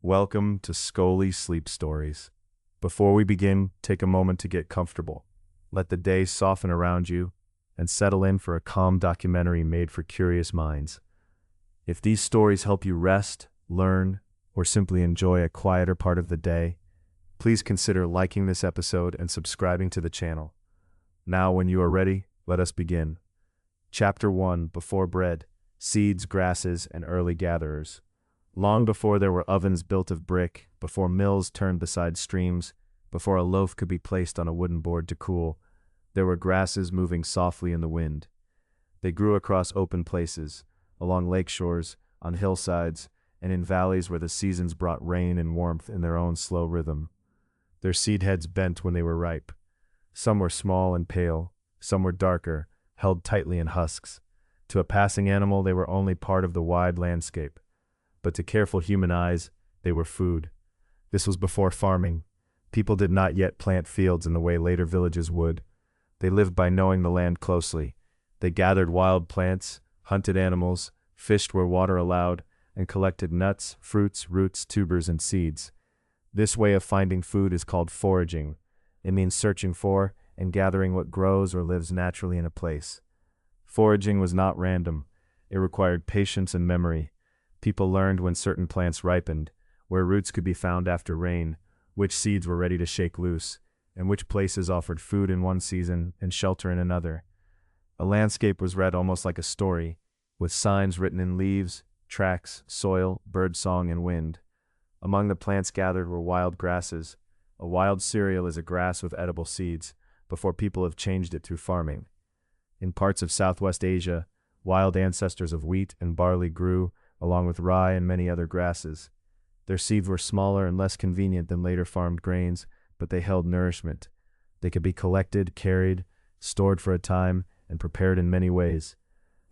Welcome to Scoli Sleep Stories. Before we begin, take a moment to get comfortable. Let the day soften around you and settle in for a calm documentary made for curious minds. If these stories help you rest, learn, or simply enjoy a quieter part of the day, please consider liking this episode and subscribing to the channel. Now, when you are ready, let us begin. Chapter 1: Before Bread, Seeds, Grasses, and Early Gatherers. Long before there were ovens built of brick, before mills turned beside streams, before a loaf could be placed on a wooden board to cool, there were grasses moving softly in the wind. They grew across open places, along lake shores, on hillsides, and in valleys where the seasons brought rain and warmth in their own slow rhythm. Their seed heads bent when they were ripe. Some were small and pale, some were darker, held tightly in husks. To a passing animal, they were only part of the wide landscape. But to careful human eyes, they were food. This was before farming. People did not yet plant fields in the way later villages would. They lived by knowing the land closely. They gathered wild plants, hunted animals, fished where water allowed, and collected nuts, fruits, roots, tubers, and seeds. This way of finding food is called foraging. It means searching for and gathering what grows or lives naturally in a place. Foraging was not random. It required patience and memory. People learned when certain plants ripened, where roots could be found after rain, which seeds were ready to shake loose, and which places offered food in one season and shelter in another. A landscape was read almost like a story, with signs written in leaves, tracks, soil, birdsong, and wind. Among the plants gathered were wild grasses. A wild cereal is a grass with edible seeds, before people have changed it through farming. In parts of Southwest Asia, wild ancestors of wheat and barley grew, along with rye and many other grasses. Their seeds were smaller and less convenient than later farmed grains, but they held nourishment. They could be collected, carried, stored for a time, and prepared in many ways.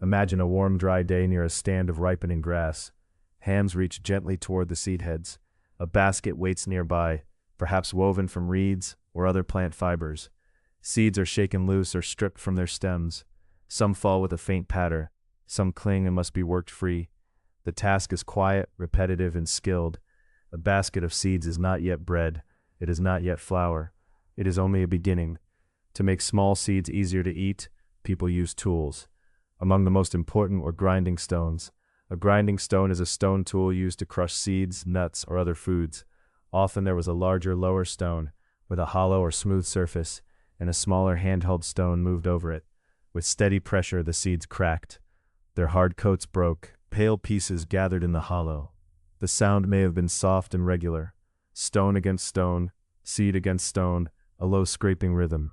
Imagine a warm, dry day near a stand of ripening grass. Hands reach gently toward the seed heads. A basket waits nearby, perhaps woven from reeds or other plant fibers. Seeds are shaken loose or stripped from their stems. Some fall with a faint patter. Some cling and must be worked free. The task is quiet, repetitive, and skilled. A basket of seeds is not yet bread. It is not yet flour. It is only a beginning. To make small seeds easier to eat, people use tools. Among the most important were grinding stones. A grinding stone is a stone tool used to crush seeds, nuts, or other foods. Often there was a larger, lower stone, with a hollow or smooth surface, and a smaller handheld stone moved over it. With steady pressure, the seeds cracked. Their hard coats broke. Pale pieces gathered in the hollow. The sound may have been soft and regular. Stone against stone, seed against stone, a low scraping rhythm.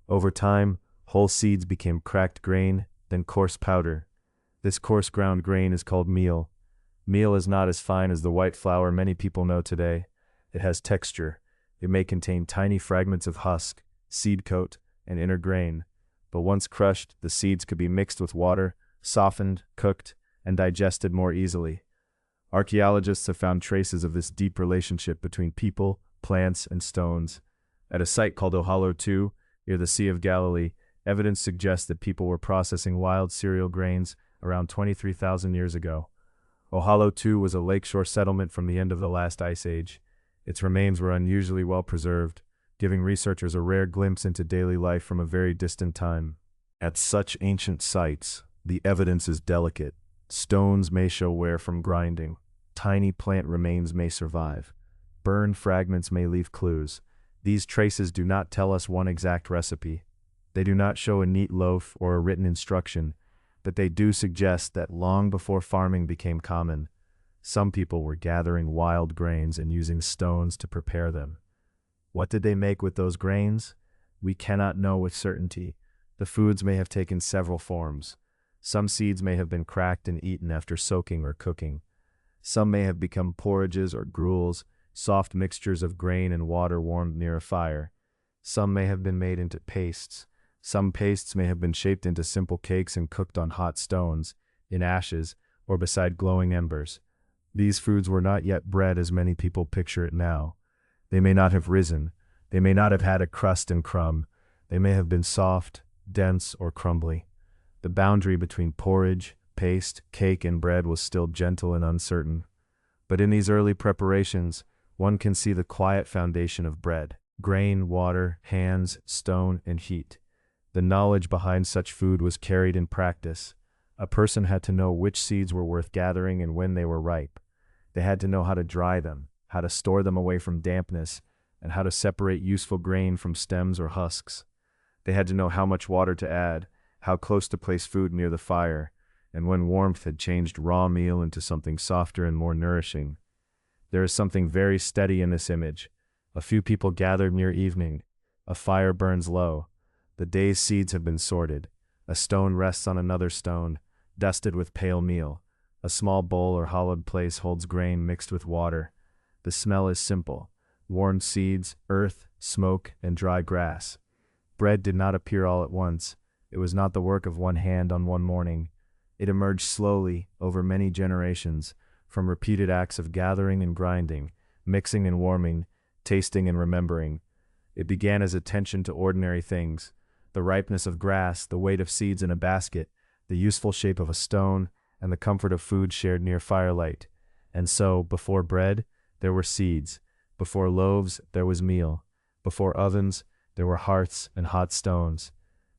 Over time, whole seeds became cracked grain, then coarse powder. This coarse ground grain is called meal. Meal is not as fine as the white flour many people know today. It has texture. It may contain tiny fragments of husk, seed coat, and inner grain. But once crushed, the seeds could be mixed with water, softened, cooked, and digested more easily. Archaeologists have found traces of this deep relationship between people, plants, and stones. At a site called Ohalo II, near the Sea of Galilee, evidence suggests that people were processing wild cereal grains around 23,000 years ago. Ohalo II was a lakeshore settlement from the end of the last ice age. Its remains were unusually well preserved, giving researchers a rare glimpse into daily life from a very distant time. At such ancient sites, the evidence is delicate. Stones may show wear from grinding. Tiny plant remains may survive. Burned fragments may leave clues. These traces do not tell us one exact recipe. They do not show a neat loaf or a written instruction, but they do suggest that long before farming became common, some people were gathering wild grains and using stones to prepare them. What did they make with those grains? We cannot know with certainty. The foods may have taken several forms. Some seeds may have been cracked and eaten after soaking or cooking. Some may have become porridges or gruels, soft mixtures of grain and water warmed near a fire. Some may have been made into pastes. Some pastes may have been shaped into simple cakes and cooked on hot stones, in ashes, or beside glowing embers. These foods were not yet bread as many people picture it now. They may not have risen. They may not have had a crust and crumb. They may have been soft, dense, or crumbly. The boundary between porridge, paste, cake, and bread was still gentle and uncertain. But in these early preparations, one can see the quiet foundation of bread: grain, water, hands, stone, and heat. The knowledge behind such food was carried in practice. A person had to know which seeds were worth gathering and when they were ripe. They had to know how to dry them, how to store them away from dampness, and how to separate useful grain from stems or husks. They had to know how much water to add, how close to place food near the fire, and when warmth had changed raw meal into something softer and more nourishing. There is something very steady in this image. A few people gathered near evening. A fire burns low. The day's seeds have been sorted. A stone rests on another stone, dusted with pale meal. A small bowl or hollowed place holds grain mixed with water. The smell is simple: warm seeds, earth, smoke, and dry grass. Bread did not appear all at once. It was not the work of one hand on one morning. It emerged slowly, over many generations, from repeated acts of gathering and grinding, mixing and warming, tasting and remembering. It began as attention to ordinary things: the ripeness of grass, the weight of seeds in a basket, the useful shape of a stone, and the comfort of food shared near firelight. And so, before bread, there were seeds. Before loaves, there was meal. Before ovens, there were hearths and hot stones.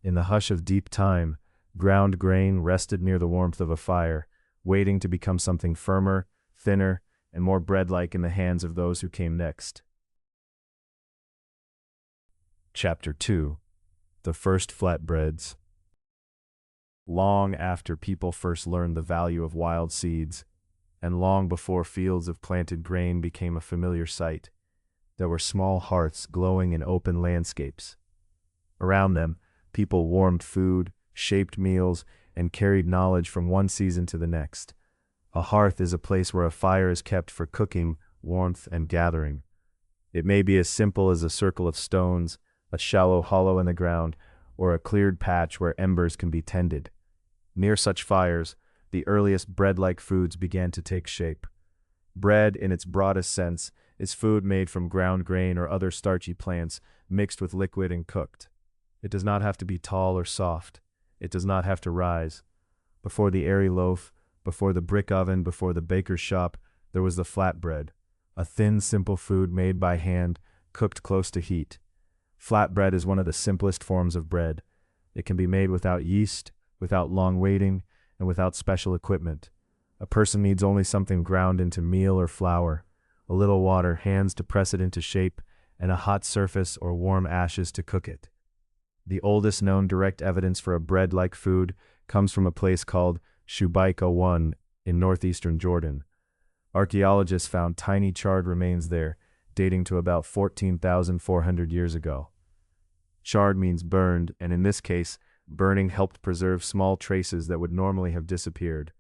In the hush of deep time, ground grain rested near the warmth of a fire, waiting to become something firmer, thinner, and more bread-like in the hands of those who came next. Chapter 2. The First Flatbreads. Long after people first learned the value of wild seeds, and long before fields of planted grain became a familiar sight, there were small hearths glowing in open landscapes. Around them, people warmed food, shaped meals, and carried knowledge from one season to the next. A hearth is a place where a fire is kept for cooking, warmth, and gathering. It may be as simple as a circle of stones, a shallow hollow in the ground, or a cleared patch where embers can be tended. Near such fires, the earliest bread-like foods began to take shape. Bread, in its broadest sense, is food made from ground grain or other starchy plants mixed with liquid and cooked. It does not have to be tall or soft. It does not have to rise. Before the airy loaf, before the brick oven, before the baker's shop, there was the flatbread, a thin, simple food made by hand, cooked close to heat. Flatbread is one of the simplest forms of bread. It can be made without yeast, without long waiting, and without special equipment. A person needs only something ground into meal or flour, a little water, hands to press it into shape, and a hot surface or warm ashes to cook it. The oldest known direct evidence for a bread-like food comes from a place called Shubaika 1 in northeastern Jordan. Archaeologists found tiny charred remains there, dating to about 14,400 years ago. Charred means burned, and in this case, burning helped preserve small traces that would normally have disappeared.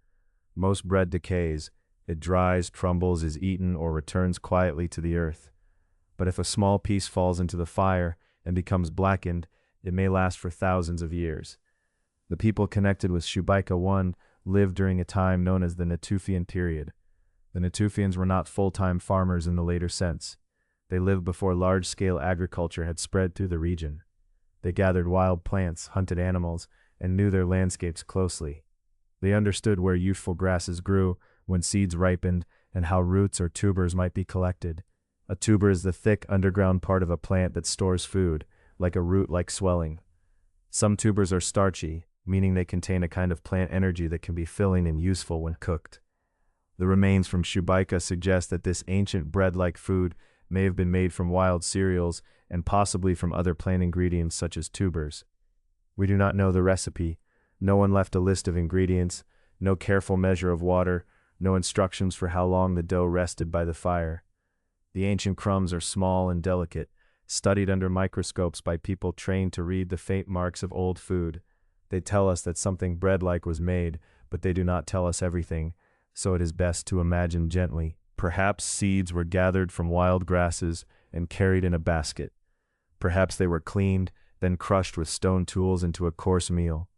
Most bread decays. It dries, crumbles, is eaten, or returns quietly to the earth. But if a small piece falls into the fire and becomes blackened, it may last for thousands of years. The people connected with Shubaika 1 lived during a time known as the Natufian period. The Natufians were not full-time farmers in the later sense. They lived before large-scale agriculture had spread through the region. They gathered wild plants, hunted animals, and knew their landscapes closely. They understood where youthful grasses grew, when seeds ripened, and how roots or tubers might be collected. A tuber is the thick underground part of a plant that stores food, like a root-like swelling. Some tubers are starchy, meaning they contain a kind of plant energy that can be filling and useful when cooked. The remains from Shubaika suggest that this ancient bread-like food may have been made from wild cereals and possibly from other plant ingredients such as tubers. We do not know the recipe. No one left a list of ingredients, no careful measure of water, no instructions for how long the dough rested by the fire. The ancient crumbs are small and delicate, studied under microscopes by people trained to read the faint marks of old food. They tell us that something bread-like was made, but they do not tell us everything, so it is best to imagine gently. Perhaps seeds were gathered from wild grasses and carried in a basket. Perhaps they were cleaned, then crushed with stone tools into a coarse meal.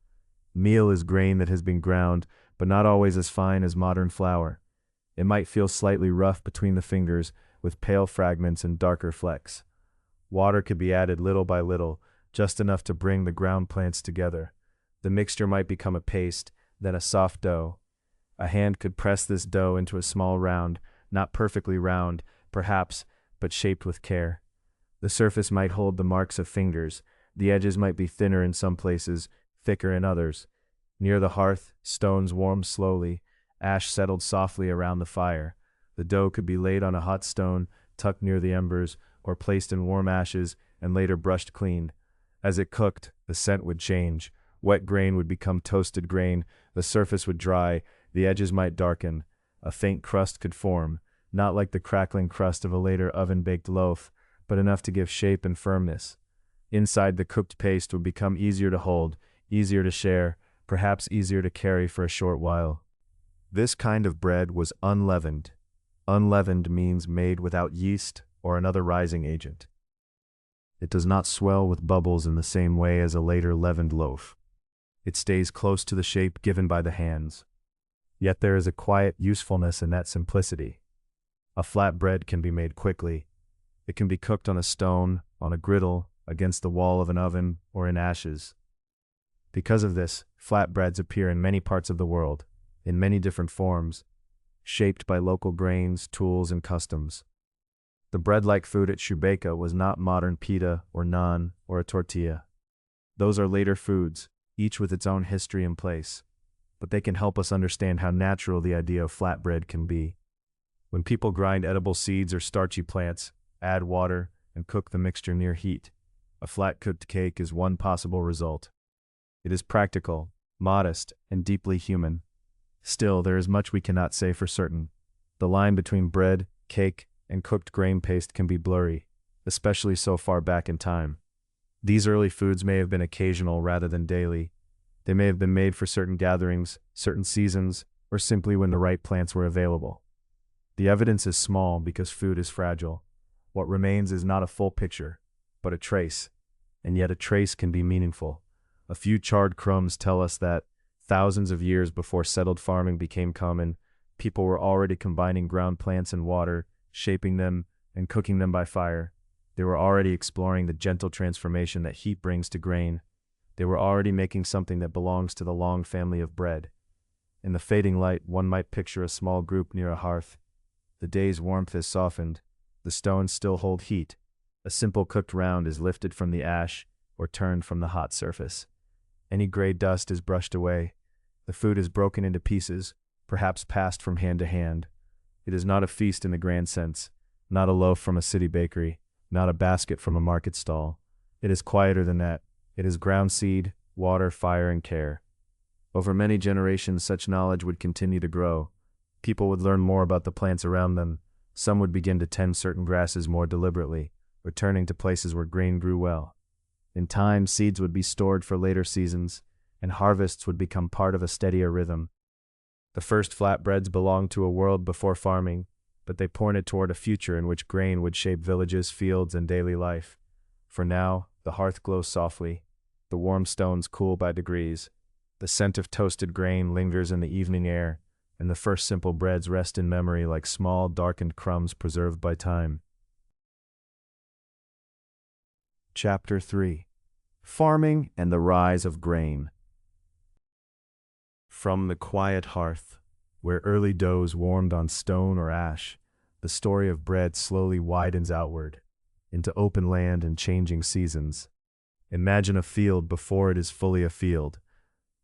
Meal is grain that has been ground, but not always as fine as modern flour. It might feel slightly rough between the fingers, with pale fragments and darker flecks. Water could be added little by little, just enough to bring the ground plants together. The mixture might become a paste, then a soft dough. A hand could press this dough into a small round, not perfectly round, perhaps, but shaped with care. The surface might hold the marks of fingers, the edges might be thinner in some places, thicker in others. Near the hearth, stones warmed slowly, ash settled softly around the fire. The dough could be laid on a hot stone, tucked near the embers, or placed in warm ashes and later brushed clean. As it cooked, the scent would change. Wet grain would become toasted grain, the surface would dry, the edges might darken. A faint crust could form, not like the crackling crust of a later oven-baked loaf, but enough to give shape and firmness. Inside, the cooked paste would become easier to hold, easier to share, perhaps easier to carry for a short while. This kind of bread was unleavened. Unleavened means made without yeast or another rising agent. It does not swell with bubbles in the same way as a later leavened loaf. It stays close to the shape given by the hands. Yet there is a quiet usefulness in that simplicity. A flat bread can be made quickly. It can be cooked on a stone, on a griddle, against the wall of an oven, or in ashes. Because of this, flatbreads appear in many parts of the world, in many different forms, shaped by local grains, tools, and customs. The bread-like food at Shubeka was not modern pita or naan or a tortilla. Those are later foods, each with its own history and place, but they can help us understand how natural the idea of flatbread can be. When people grind edible seeds or starchy plants, add water, and cook the mixture near heat, a flat-cooked cake is one possible result. It is practical, modest, and deeply human. Still, there is much we cannot say for certain. The line between bread, cake, and cooked grain paste can be blurry, especially so far back in time. These early foods may have been occasional rather than daily. They may have been made for certain gatherings, certain seasons, or simply when the right plants were available. The evidence is small because food is fragile. What remains is not a full picture, but a trace, and yet a trace can be meaningful. A few charred crumbs tell us that, thousands of years before settled farming became common, people were already combining ground plants and water, shaping them, and cooking them by fire. They were already exploring the gentle transformation that heat brings to grain. They were already making something that belongs to the long family of bread. In the fading light, one might picture a small group near a hearth. The day's warmth has softened. The stones still hold heat. A simple cooked round is lifted from the ash or turned from the hot surface. Any gray dust is brushed away. The food is broken into pieces, perhaps passed from hand to hand. It is not a feast in the grand sense, not a loaf from a city bakery, not a basket from a market stall. It is quieter than that. It is ground seed, water, fire, and care. Over many generations, such knowledge would continue to grow. People would learn more about the plants around them. Some would begin to tend certain grasses more deliberately, returning to places where grain grew well. In time, seeds would be stored for later seasons, and harvests would become part of a steadier rhythm. The first flatbreads belonged to a world before farming, but they pointed toward a future in which grain would shape villages, fields, and daily life. For now, the hearth glows softly. The warm stones cool by degrees. The scent of toasted grain lingers in the evening air, and the first simple breads rest in memory like small, darkened crumbs preserved by time. Chapter 3. Farming and the Rise of Grain. From the quiet hearth, where early doughs warmed on stone or ash, the story of bread slowly widens outward, into open land and changing seasons. Imagine a field before it is fully a field.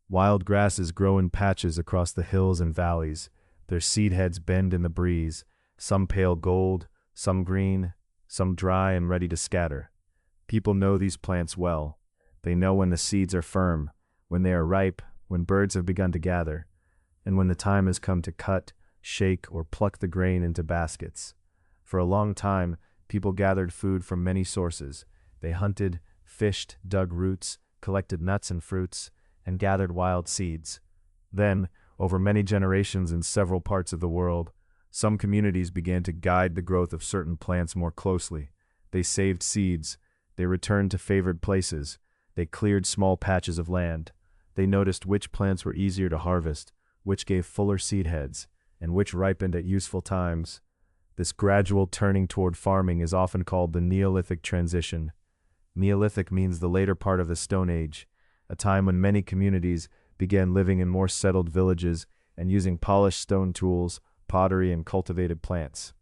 Wild grasses grow in patches across the hills and valleys, their seed heads bend in the breeze, some pale gold, some green, some dry and ready to scatter. People know these plants well. They know when the seeds are firm, when they are ripe, when birds have begun to gather, and when the time has come to cut, shake, or pluck the grain into baskets. For a long time, people gathered food from many sources. They hunted, fished, dug roots, collected nuts and fruits, and gathered wild seeds. Then, over many generations in several parts of the world, some communities began to guide the growth of certain plants more closely. They saved seeds. They returned to favored places. They cleared small patches of land. They noticed which plants were easier to harvest, which gave fuller seed heads, and which ripened at useful times. This gradual turning toward farming is often called the Neolithic transition. Neolithic means the later part of the Stone Age, a time when many communities began living in more settled villages and using polished stone tools, pottery, and cultivated plants.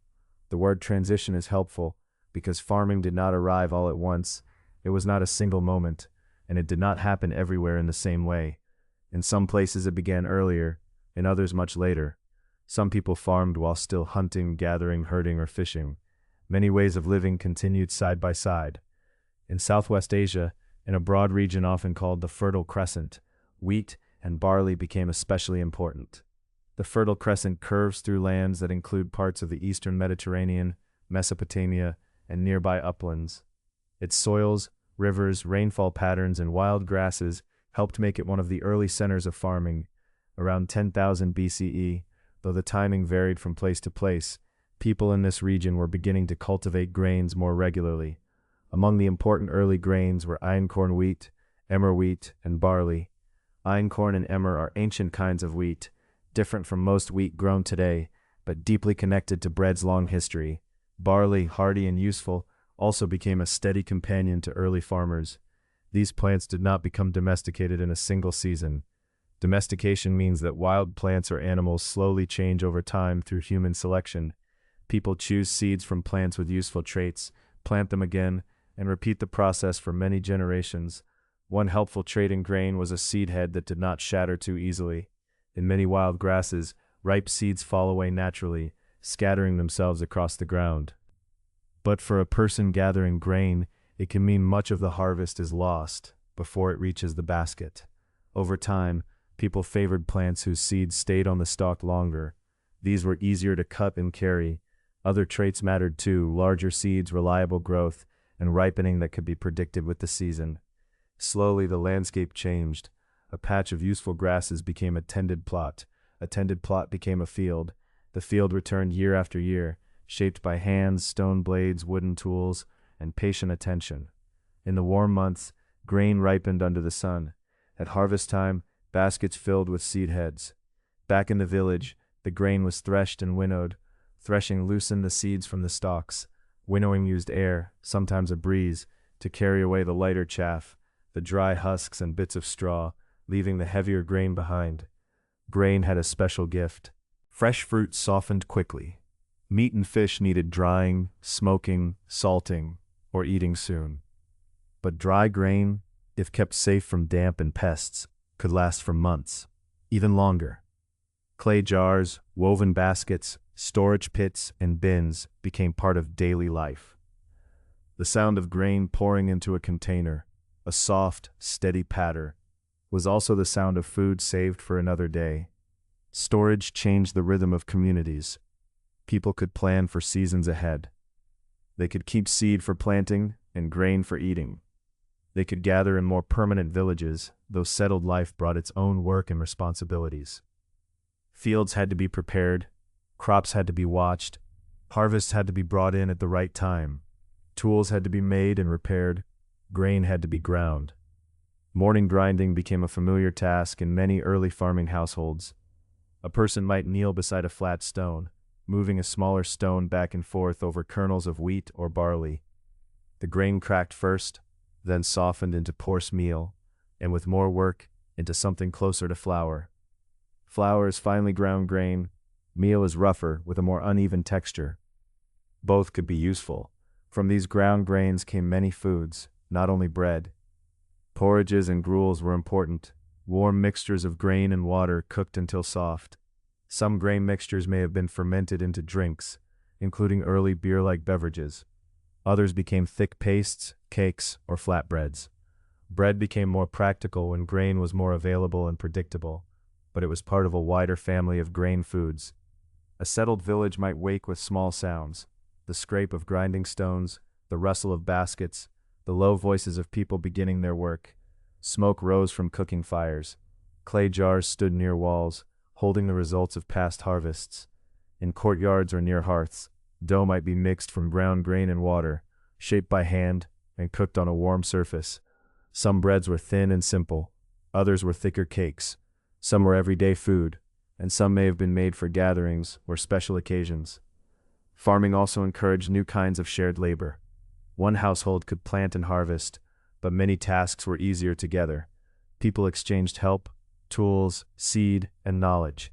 The word transition is helpful because farming did not arrive all at once. It was not a single moment, and it did not happen everywhere in the same way. In some places it began earlier, in others much later. Some people farmed while still hunting, gathering, herding, or fishing. Many ways of living continued side by side. In Southwest Asia, in a broad region often called the Fertile Crescent, wheat and barley became especially important. The Fertile Crescent curves through lands that include parts of the eastern Mediterranean, Mesopotamia, and nearby uplands. Its soils, rivers, rainfall patterns, and wild grasses helped make it one of the early centers of farming. Around 10,000 BCE, though the timing varied from place to place, people in this region were beginning to cultivate grains more regularly. Among the important early grains were einkorn wheat, emmer wheat, and barley. Einkorn and emmer are ancient kinds of wheat, different from most wheat grown today, but deeply connected to bread's long history. Barley, hardy and useful, also became a steady companion to early farmers. These plants did not become domesticated in a single season. Domestication means that wild plants or animals slowly change over time through human selection. People choose seeds from plants with useful traits, plant them again, and repeat the process for many generations. One helpful trait in grain was a seed head that did not shatter too easily. In many wild grasses, ripe seeds fall away naturally, scattering themselves across the ground. But for a person gathering grain, it can mean much of the harvest is lost before it reaches the basket. Over time, people favored plants whose seeds stayed on the stalk longer. These were easier to cut and carry. Other traits mattered too: larger seeds, reliable growth, and ripening that could be predicted with the season. Slowly the landscape changed. A patch of useful grasses became a tended plot. A tended plot became a field. The field returned year after year, shaped by hands, stone blades, wooden tools, and patient attention. In the warm months, grain ripened under the sun. At harvest time, baskets filled with seed heads. Back in the village, the grain was threshed and winnowed. Threshing loosened the seeds from the stalks. Winnowing used air, sometimes a breeze, to carry away the lighter chaff, the dry husks and bits of straw, leaving the heavier grain behind. Grain had a special gift. Fresh fruit softened quickly. Meat and fish needed drying, smoking, salting, or eating soon. But dry grain, if kept safe from damp and pests, could last for months, even longer. Clay jars, woven baskets, storage pits, and bins became part of daily life. The sound of grain pouring into a container, a soft, steady patter, was also the sound of food saved for another day. Storage changed the rhythm of communities. People could plan for seasons ahead. They could keep seed for planting and grain for eating. They could gather in more permanent villages, though settled life brought its own work and responsibilities. Fields had to be prepared, crops had to be watched, harvests had to be brought in at the right time, tools had to be made and repaired, grain had to be ground. Morning grinding became a familiar task in many early farming households. A person might kneel beside a flat stone, moving a smaller stone back and forth over kernels of wheat or barley. The grain cracked first, then softened into coarse meal, and with more work, into something closer to flour. Flour is finely ground grain, meal is rougher with a more uneven texture. Both could be useful. From these ground grains came many foods, not only bread. Porridges and gruels were important, warm mixtures of grain and water cooked until soft. Some grain mixtures may have been fermented into drinks, including early beer-like beverages. Others became thick pastes, cakes, or flatbreads. Bread became more practical when grain was more available and predictable, but it was part of a wider family of grain foods. A settled village might wake with small sounds: the scrape of grinding stones, the rustle of baskets, the low voices of people beginning their work. Smoke rose from cooking fires. Clay jars stood near walls, holding the results of past harvests. In courtyards or near hearths, dough might be mixed from ground grain and water, shaped by hand, and cooked on a warm surface. Some breads were thin and simple, others were thicker cakes. Some were everyday food, and some may have been made for gatherings or special occasions. Farming also encouraged new kinds of shared labor. One household could plant and harvest, but many tasks were easier together. People exchanged help, tools, seed, and knowledge.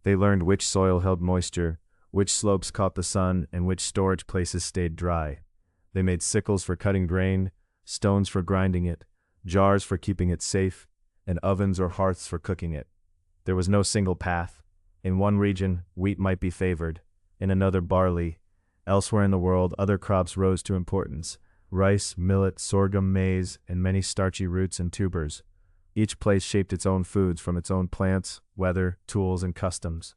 They learned which soil held moisture, which slopes caught the sun, and which storage places stayed dry. They made sickles for cutting grain, stones for grinding it, jars for keeping it safe, and ovens or hearths for cooking it. There was no single path. In one region, wheat might be favored, in another barley. Elsewhere in the world, other crops rose to importance: rice, millet, sorghum, maize, and many starchy roots and tubers. Each place shaped its own foods from its own plants, weather, tools, and customs.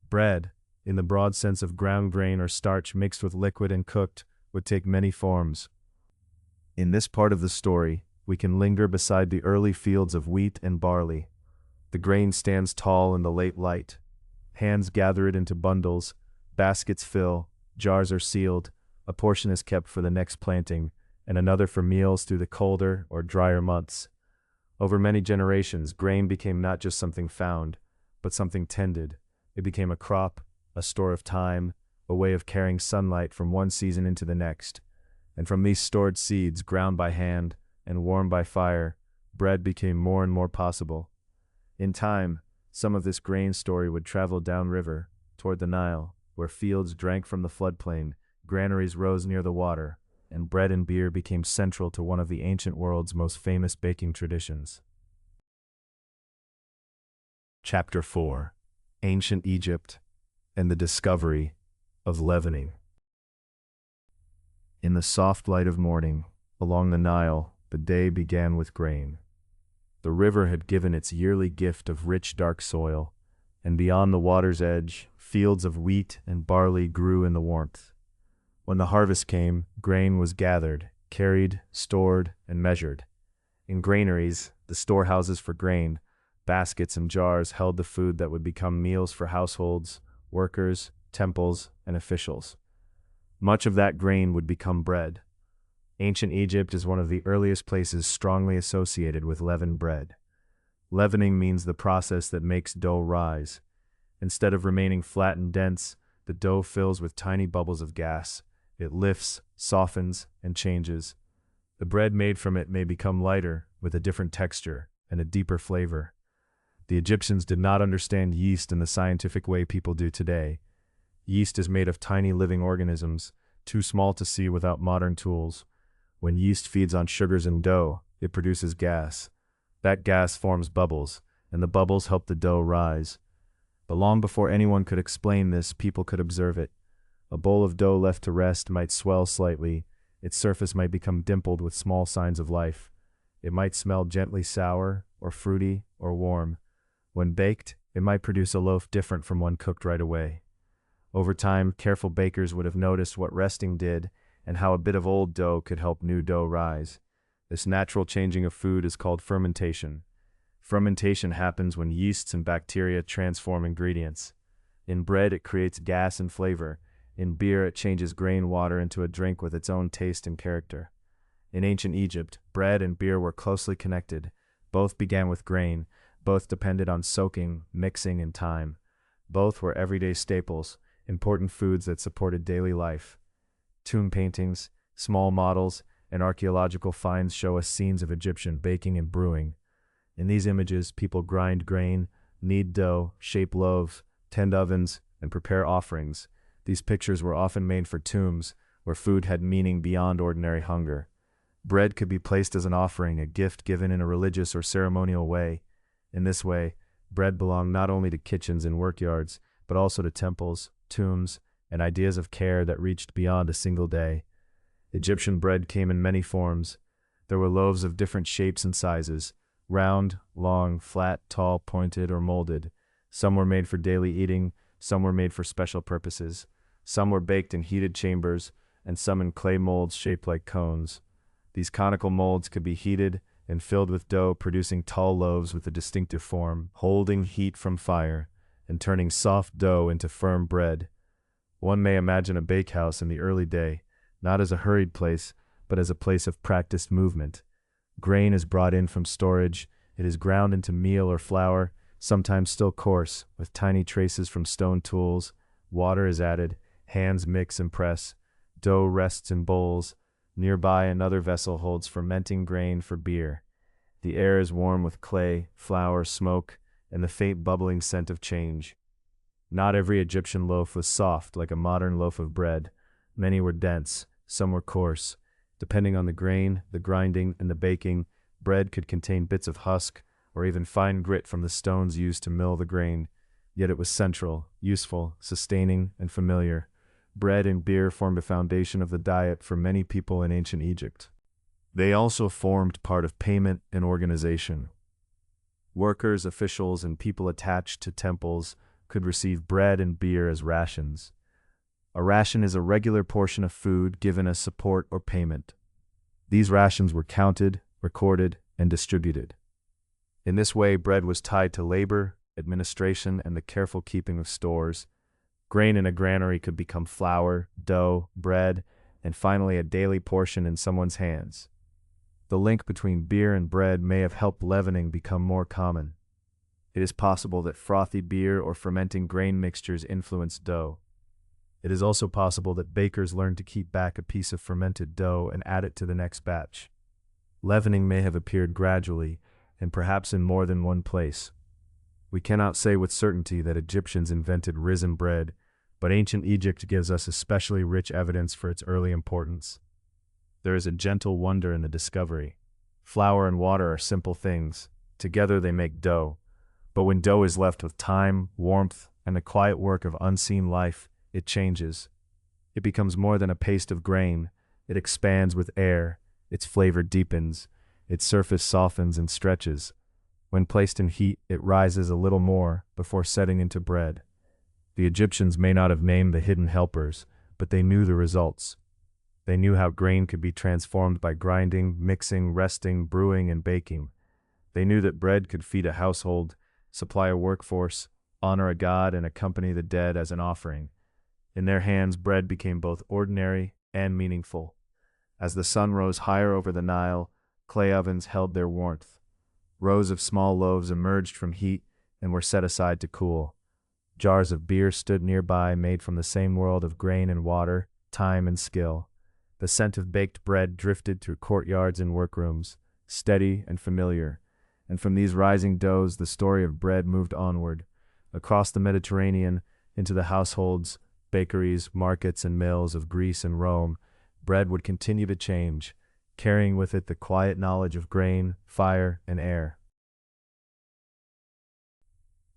Bread, in the broad sense of ground grain or starch mixed with liquid and cooked, would take many forms. In this part of the story, we can linger beside the early fields of wheat and barley. The grain stands tall in the late light. Hands gather it into bundles, baskets fill, jars are sealed, a portion is kept for the next planting, and another for meals through the colder or drier months. Over many generations, grain became not just something found, but something tended. It became a crop, a store of time, a way of carrying sunlight from one season into the next. And from these stored seeds, ground by hand and warmed by fire, bread became more and more possible. In time, some of this grain story would travel downriver, toward the Nile, where fields drank from the floodplain, granaries rose near the water, and bread and beer became central to one of the ancient world's most famous baking traditions. Chapter 4: Ancient Egypt and the Discovery of Leavening. In the soft light of morning, along the Nile, the day began with grain. The river had given its yearly gift of rich dark soil, and beyond the water's edge, fields of wheat and barley grew in the warmth. When the harvest came, grain was gathered, carried, stored, and measured. In granaries, the storehouses for grain, baskets and jars held the food that would become meals for households, workers, temples, and officials. Much of that grain would become bread. Ancient Egypt is one of the earliest places strongly associated with leavened bread. Leavening means the process that makes dough rise. Instead of remaining flat and dense, the dough fills with tiny bubbles of gas. It lifts, softens, and changes. The bread made from it may become lighter, with a different texture and a deeper flavor. The Egyptians did not understand yeast in the scientific way people do today. Yeast is made of tiny living organisms, too small to see without modern tools. When yeast feeds on sugars in dough, it produces gas. That gas forms bubbles, and the bubbles help the dough rise. But long before anyone could explain this, people could observe it. A bowl of dough left to rest might swell slightly. Its surface might become dimpled with small signs of life. It might smell gently sour, or fruity, or warm. When baked, it might produce a loaf different from one cooked right away. Over time, careful bakers would have noticed what resting did and how a bit of old dough could help new dough rise. This natural changing of food is called fermentation. Fermentation happens when yeasts and bacteria transform ingredients. In bread, it creates gas and flavor. In beer, it changes grain water into a drink with its own taste and character. In ancient Egypt, bread and beer were closely connected. Both began with grain. Both depended on soaking, mixing, and time. Both were everyday staples, important foods that supported daily life. Tomb paintings, small models, and archaeological finds show us scenes of Egyptian baking and brewing. In these images, people grind grain, knead dough, shape loaves, tend ovens, and prepare offerings. These pictures were often made for tombs, where food had meaning beyond ordinary hunger. Bread could be placed as an offering, a gift given in a religious or ceremonial way. In this way, bread belonged not only to kitchens and workyards, but also to temples, tombs, and ideas of care that reached beyond a single day. Egyptian bread came in many forms. There were loaves of different shapes and sizes: round, long, flat, tall, pointed, or molded. Some were made for daily eating, some were made for special purposes. Some were baked in heated chambers, and some in clay molds shaped like cones. These conical molds could be heated and filled with dough, producing tall loaves with a distinctive form, holding heat from fire, and turning soft dough into firm bread. One may imagine a bakehouse in the early day, not as a hurried place, but as a place of practiced movement. Grain is brought in from storage, it is ground into meal or flour, sometimes still coarse, with tiny traces from stone tools. Water is added, hands mix and press, dough rests in bowls. Nearby, another vessel holds fermenting grain for beer. The air is warm with clay, flour, smoke, and the faint bubbling scent of change. Not every Egyptian loaf was soft like a modern loaf of bread. Many were dense, some were coarse. Depending on the grain, the grinding, and the baking, bread could contain bits of husk or even fine grit from the stones used to mill the grain. Yet it was central, useful, sustaining, and familiar. Bread and beer formed a foundation of the diet for many people in ancient Egypt. They also formed part of payment and organization. Workers, officials, and people attached to temples could receive bread and beer as rations. A ration is a regular portion of food given as support or payment. These rations were counted, recorded, and distributed. In this way, bread was tied to labor, administration, and the careful keeping of stores. Grain in a granary could become flour, dough, bread, and finally a daily portion in someone's hands. The link between beer and bread may have helped leavening become more common. It is possible that frothy beer or fermenting grain mixtures influenced dough. It is also possible that bakers learned to keep back a piece of fermented dough and add it to the next batch. Leavening may have appeared gradually, and perhaps in more than one place. We cannot say with certainty that Egyptians invented risen bread, but ancient Egypt gives us especially rich evidence for its early importance. There is a gentle wonder in the discovery. Flour and water are simple things. Together they make dough. But when dough is left with time, warmth, and the quiet work of unseen life, it changes. It becomes more than a paste of grain. It expands with air. Its flavor deepens. Its surface softens and stretches. When placed in heat, it rises a little more before setting into bread. The Egyptians may not have named the hidden helpers, but they knew the results. They knew how grain could be transformed by grinding, mixing, resting, brewing, and baking. They knew that bread could feed a household, supply a workforce, honor a god, and accompany the dead as an offering. In their hands, bread became both ordinary and meaningful. As the sun rose higher over the Nile, clay ovens held their warmth. Rows of small loaves emerged from heat and were set aside to cool. Jars of beer stood nearby, made from the same world of grain and water, time and skill. The scent of baked bread drifted through courtyards and workrooms, steady and familiar, and from these rising doughs the story of bread moved onward, across the Mediterranean, into the households, bakeries, markets, and mills of Greece and Rome. Bread would continue to change, carrying with it the quiet knowledge of grain, fire, and air.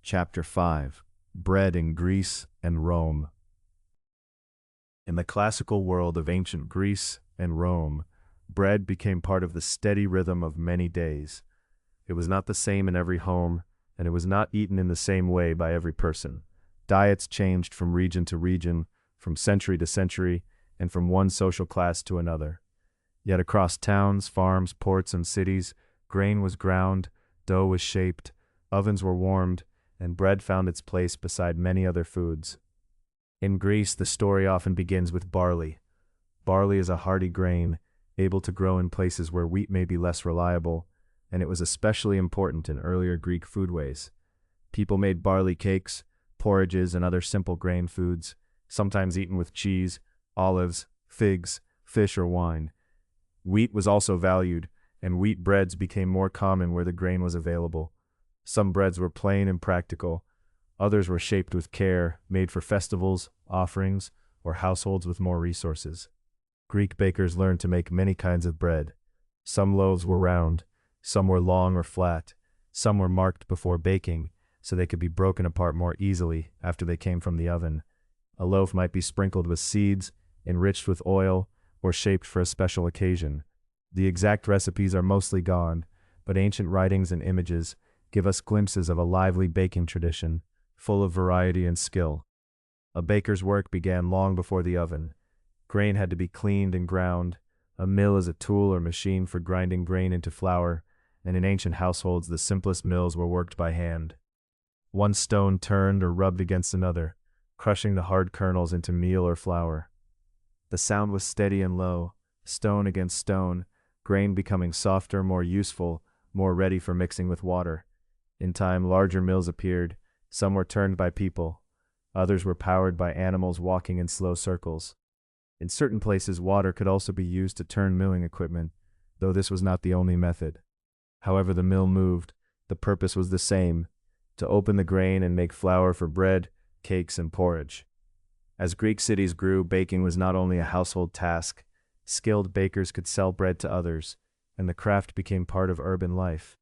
Chapter 5. Bread in Greece and Rome. In the classical world of ancient Greece and Rome, bread became part of the steady rhythm of many days. It was not the same in every home, and it was not eaten in the same way by every person. Diets changed from region to region, from century to century, and from one social class to another. Yet across towns, farms, ports, and cities, grain was ground, dough was shaped, ovens were warmed, and bread found its place beside many other foods. In Greece, the story often begins with barley. Barley is a hardy grain, able to grow in places where wheat may be less reliable, and it was especially important in earlier Greek foodways. People made barley cakes, porridges, and other simple grain foods, sometimes eaten with cheese, olives, figs, fish, or wine. Wheat was also valued, and wheat breads became more common where the grain was available. Some breads were plain and practical. Others were shaped with care, made for festivals, offerings, or households with more resources. Greek bakers learned to make many kinds of bread. Some loaves were round, some were long or flat, some were marked before baking, so they could be broken apart more easily after they came from the oven. A loaf might be sprinkled with seeds, enriched with oil, or shaped for a special occasion. The exact recipes are mostly gone, but ancient writings and images give us glimpses of a lively baking tradition, full of variety and skill. A baker's work began long before the oven. Grain had to be cleaned and ground. A mill is a tool or machine for grinding grain into flour, and in ancient households the simplest mills were worked by hand. One stone turned or rubbed against another, crushing the hard kernels into meal or flour. The sound was steady and low, stone against stone, grain becoming softer, more useful, more ready for mixing with water. In time, larger mills appeared. Some were turned by people. Others were powered by animals walking in slow circles. In certain places, water could also be used to turn milling equipment, though this was not the only method. However the mill moved, the purpose was the same: to open the grain and make flour for bread, cakes, and porridge. As Greek cities grew, baking was not only a household task, skilled bakers could sell bread to others, and the craft became part of urban life.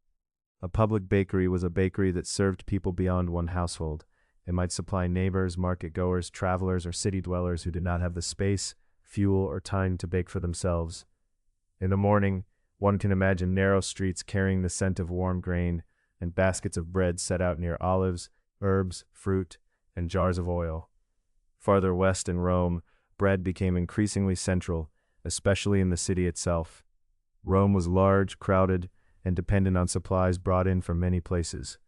A public bakery was a bakery that served people beyond one household. It might supply neighbors, market-goers, travelers, or city dwellers who did not have the space, fuel, or time to bake for themselves. In the morning, one can imagine narrow streets carrying the scent of warm grain and baskets of bread set out near olives, herbs, fruit, and jars of oil. Farther west in Rome, bread became increasingly central, especially in the city itself. Rome was large, crowded, and dependent on supplies brought in from many places.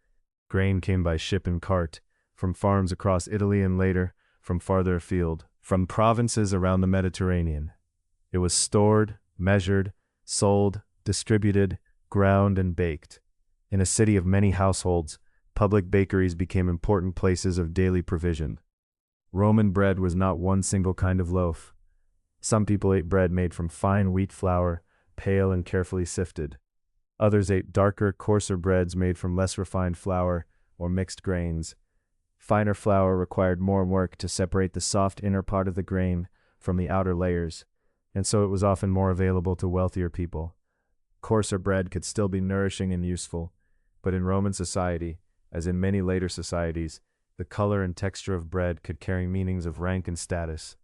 Grain came by ship and cart, from farms across Italy and later, from farther afield, from provinces around the Mediterranean. It was stored, measured, sold, distributed, ground, and baked. In a city of many households, public bakeries became important places of daily provision. Roman bread was not one single kind of loaf. Some people ate bread made from fine wheat flour, pale and carefully sifted. Others ate darker, coarser breads made from less refined flour or mixed grains. Finer flour required more work to separate the soft inner part of the grain from the outer layers, and so it was often more available to wealthier people. Coarser bread could still be nourishing and useful, but in Roman society, as in many later societies, the color and texture of bread could carry meanings of rank and status.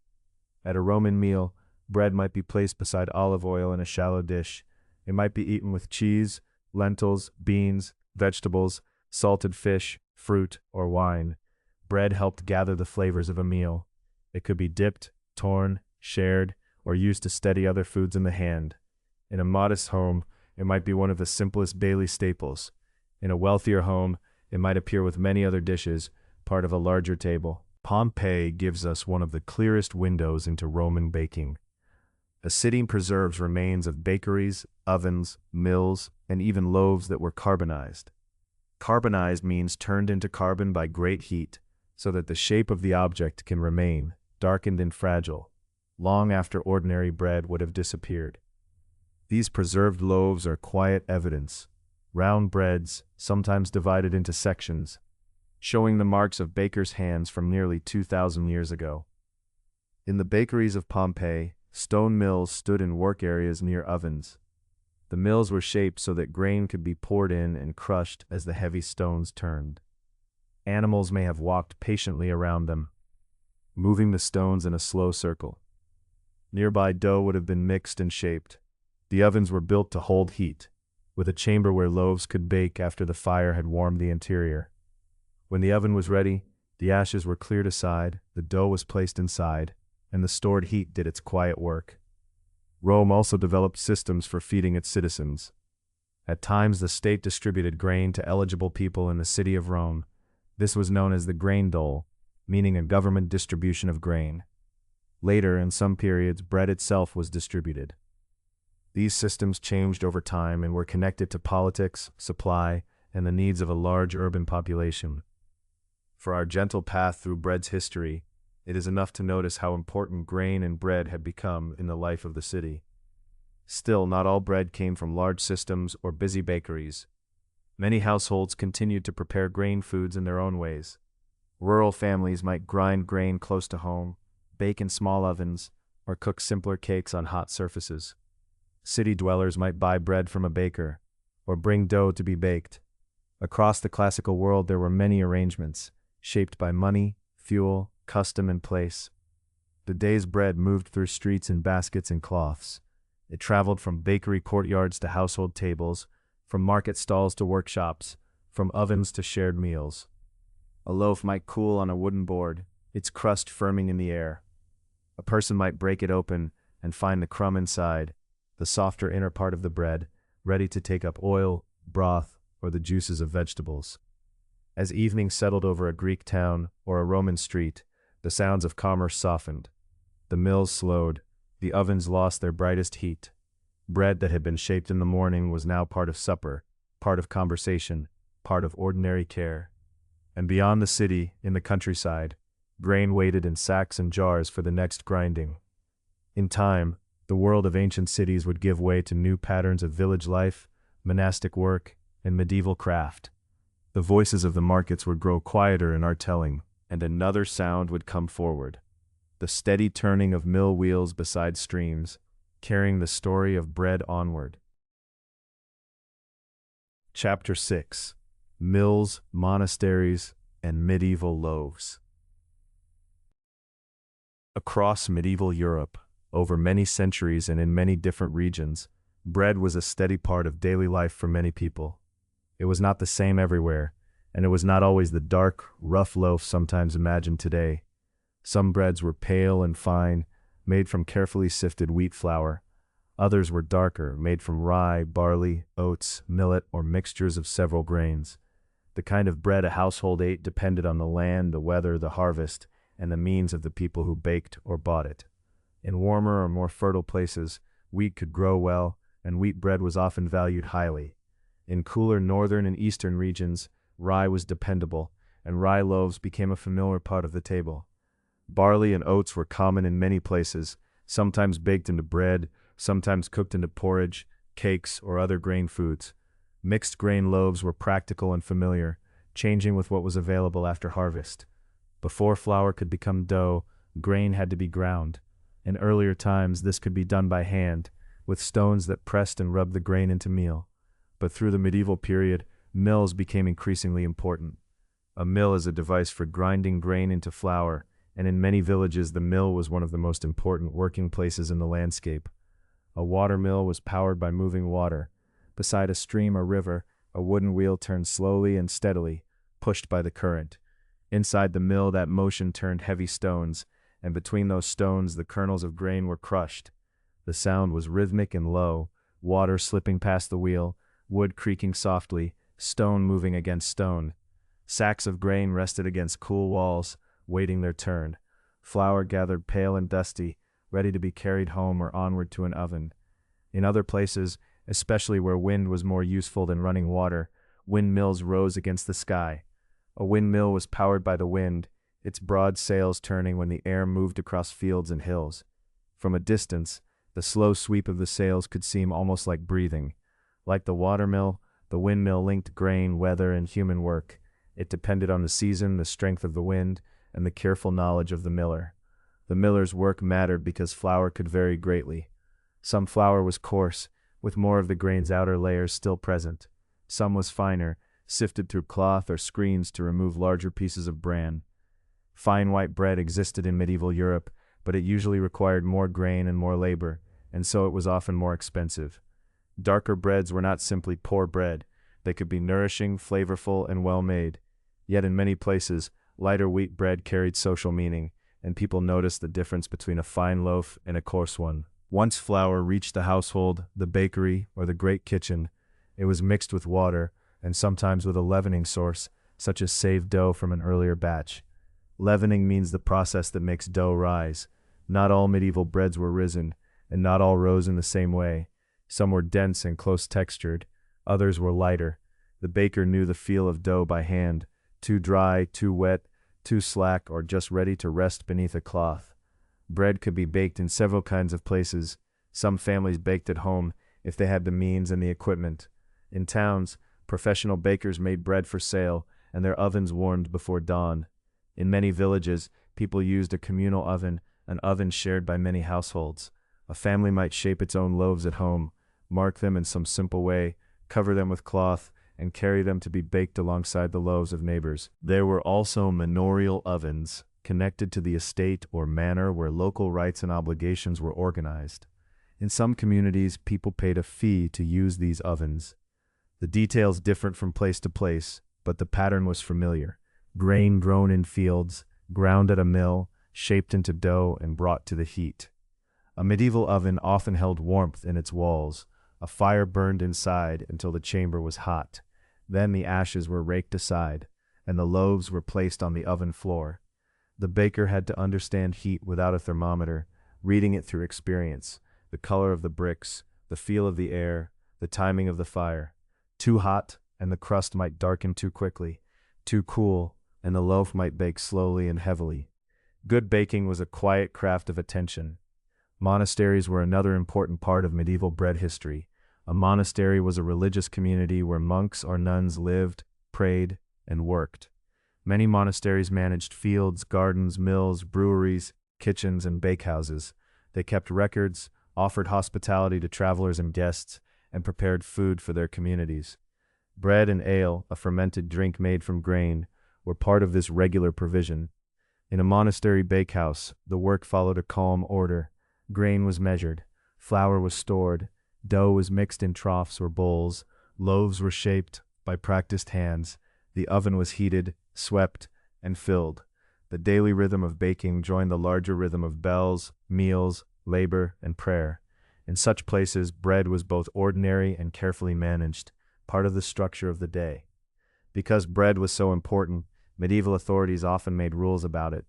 At a Roman meal, bread might be placed beside olive oil in a shallow dish. It might be eaten with cheese, lentils, beans, vegetables, salted fish, fruit, or wine. Bread helped gather the flavors of a meal. It could be dipped, torn, shared, or used to steady other foods in the hand. In a modest home, it might be one of the simplest daily staples. In a wealthier home, it might appear with many other dishes, part of a larger table. Pompeii gives us one of the clearest windows into Roman baking. A city preserves remains of bakeries, ovens, mills, and even loaves that were carbonized. Carbonized means turned into carbon by great heat, so that the shape of the object can remain, darkened and fragile, long after ordinary bread would have disappeared. These preserved loaves are quiet evidence, round breads, sometimes divided into sections, showing the marks of bakers' hands from nearly 2,000 years ago. In the bakeries of Pompeii, stone mills stood in work areas near ovens. The mills were shaped so that grain could be poured in and crushed as the heavy stones turned. Animals may have walked patiently around them, moving the stones in a slow circle. Nearby dough would have been mixed and shaped. The ovens were built to hold heat, with a chamber where loaves could bake after the fire had warmed the interior. When the oven was ready, the ashes were cleared aside, the dough was placed inside, and the stored heat did its quiet work. Rome also developed systems for feeding its citizens. At times, the state distributed grain to eligible people in the city of Rome. This was known as the grain dole, meaning a government distribution of grain. Later, in some periods, bread itself was distributed. These systems changed over time and were connected to politics, supply, and the needs of a large urban population. For our gentle path through bread's history, it is enough to notice how important grain and bread had become in the life of the city. Still, not all bread came from large systems or busy bakeries. Many households continued to prepare grain foods in their own ways. Rural families might grind grain close to home, bake in small ovens, or cook simpler cakes on hot surfaces. City dwellers might buy bread from a baker, or bring dough to be baked. Across the classical world there were many arrangements, shaped by money, fuel, custom, and place. The day's bread moved through streets in baskets and cloths. It traveled from bakery courtyards to household tables, from market stalls to workshops, from ovens to shared meals. A loaf might cool on a wooden board, its crust firming in the air. A person might break it open and find the crumb inside, the softer inner part of the bread, ready to take up oil, broth, or the juices of vegetables. As evening settled over a Greek town or a Roman street, the sounds of commerce softened. The mills slowed, the ovens lost their brightest heat. Bread that had been shaped in the morning was now part of supper, part of conversation, part of ordinary care. And beyond the city, in the countryside, grain waited in sacks and jars for the next grinding. In time, the world of ancient cities would give way to new patterns of village life, monastic work, and medieval craft. The voices of the markets would grow quieter in our telling, and another sound would come forward. The steady turning of mill wheels beside streams, carrying the story of bread onward. Chapter 6: Mills, Monasteries, and Medieval Loaves. Across medieval Europe, over many centuries and in many different regions, bread was a steady part of daily life for many people. It was not the same everywhere, and it was not always the dark, rough loaf sometimes imagined today. Some breads were pale and fine, made from carefully sifted wheat flour. Others were darker, made from rye, barley, oats, millet, or mixtures of several grains. The kind of bread a household ate depended on the land, the weather, the harvest, and the means of the people who baked or bought it. In warmer or more fertile places, wheat could grow well, and wheat bread was often valued highly. In cooler northern and eastern regions, rye was dependable, and rye loaves became a familiar part of the table. Barley and oats were common in many places, sometimes baked into bread, sometimes cooked into porridge, cakes, or other grain foods. Mixed grain loaves were practical and familiar, changing with what was available after harvest. Before flour could become dough, grain had to be ground. In earlier times, this could be done by hand, with stones that pressed and rubbed the grain into meal. But through the medieval period, mills became increasingly important. A mill is a device for grinding grain into flour, and in many villages the mill was one of the most important working places in the landscape. A water mill was powered by moving water. Beside a stream or river, a wooden wheel turned slowly and steadily, pushed by the current. Inside the mill, that motion turned heavy stones, and between those stones the kernels of grain were crushed. The sound was rhythmic and low, water slipping past the wheel, wood creaking softly, stone moving against stone. Sacks of grain rested against cool walls, waiting their turn. Flour gathered pale and dusty, ready to be carried home or onward to an oven. In other places, especially where wind was more useful than running water, windmills rose against the sky. A windmill was powered by the wind, its broad sails turning when the air moved across fields and hills. From a distance, the slow sweep of the sails could seem almost like breathing. Like the watermill, the windmill linked grain, weather, and human work. It depended on the season, the strength of the wind, and the careful knowledge of the miller. The miller's work mattered because flour could vary greatly. Some flour was coarse, with more of the grain's outer layers still present. Some was finer, sifted through cloth or screens to remove larger pieces of bran. Fine white bread existed in medieval Europe, but it usually required more grain and more labor, and so it was often more expensive. Darker breads were not simply poor bread. They could be nourishing, flavorful, and well-made. Yet in many places, lighter wheat bread carried social meaning, and people noticed the difference between a fine loaf and a coarse one. Once flour reached the household, the bakery, or the great kitchen, it was mixed with water, and sometimes with a leavening source, such as saved dough from an earlier batch. Leavening means the process that makes dough rise. Not all medieval breads were risen, and not all rose in the same way. Some were dense and close-textured, others were lighter. The baker knew the feel of dough by hand, too dry, too wet, too slack, or just ready to rest beneath a cloth. Bread could be baked in several kinds of places. Some families baked at home if they had the means and the equipment. In towns, professional bakers made bread for sale, and their ovens warmed before dawn. In many villages, people used a communal oven, an oven shared by many households. A family might shape its own loaves at home, mark them in some simple way, cover them with cloth, and carry them to be baked alongside the loaves of neighbors. There were also manorial ovens, connected to the estate or manor where local rights and obligations were organized. In some communities, people paid a fee to use these ovens. The details differed from place to place, but the pattern was familiar. Grain grown in fields, ground at a mill, shaped into dough, and brought to the heat. A medieval oven often held warmth in its walls. A fire burned inside until the chamber was hot. Then the ashes were raked aside, and the loaves were placed on the oven floor. The baker had to understand heat without a thermometer, reading it through experience, the color of the bricks, the feel of the air, the timing of the fire. Too hot, and the crust might darken too quickly. Too cool, and the loaf might bake slowly and heavily. Good baking was a quiet craft of attention. Monasteries were another important part of medieval bread history. A monastery was a religious community where monks or nuns lived, prayed, and worked. Many monasteries managed fields, gardens, mills, breweries, kitchens, and bakehouses. They kept records, offered hospitality to travelers and guests, and prepared food for their communities. Bread and ale, a fermented drink made from grain, were part of this regular provision. In a monastery bakehouse, the work followed a calm order. Grain was measured, flour was stored, dough was mixed in troughs or bowls, loaves were shaped by practiced hands, the oven was heated, swept, and filled. The daily rhythm of baking joined the larger rhythm of bells, meals, labor, and prayer. In such places, bread was both ordinary and carefully managed, part of the structure of the day. Because bread was so important, medieval authorities often made rules about it.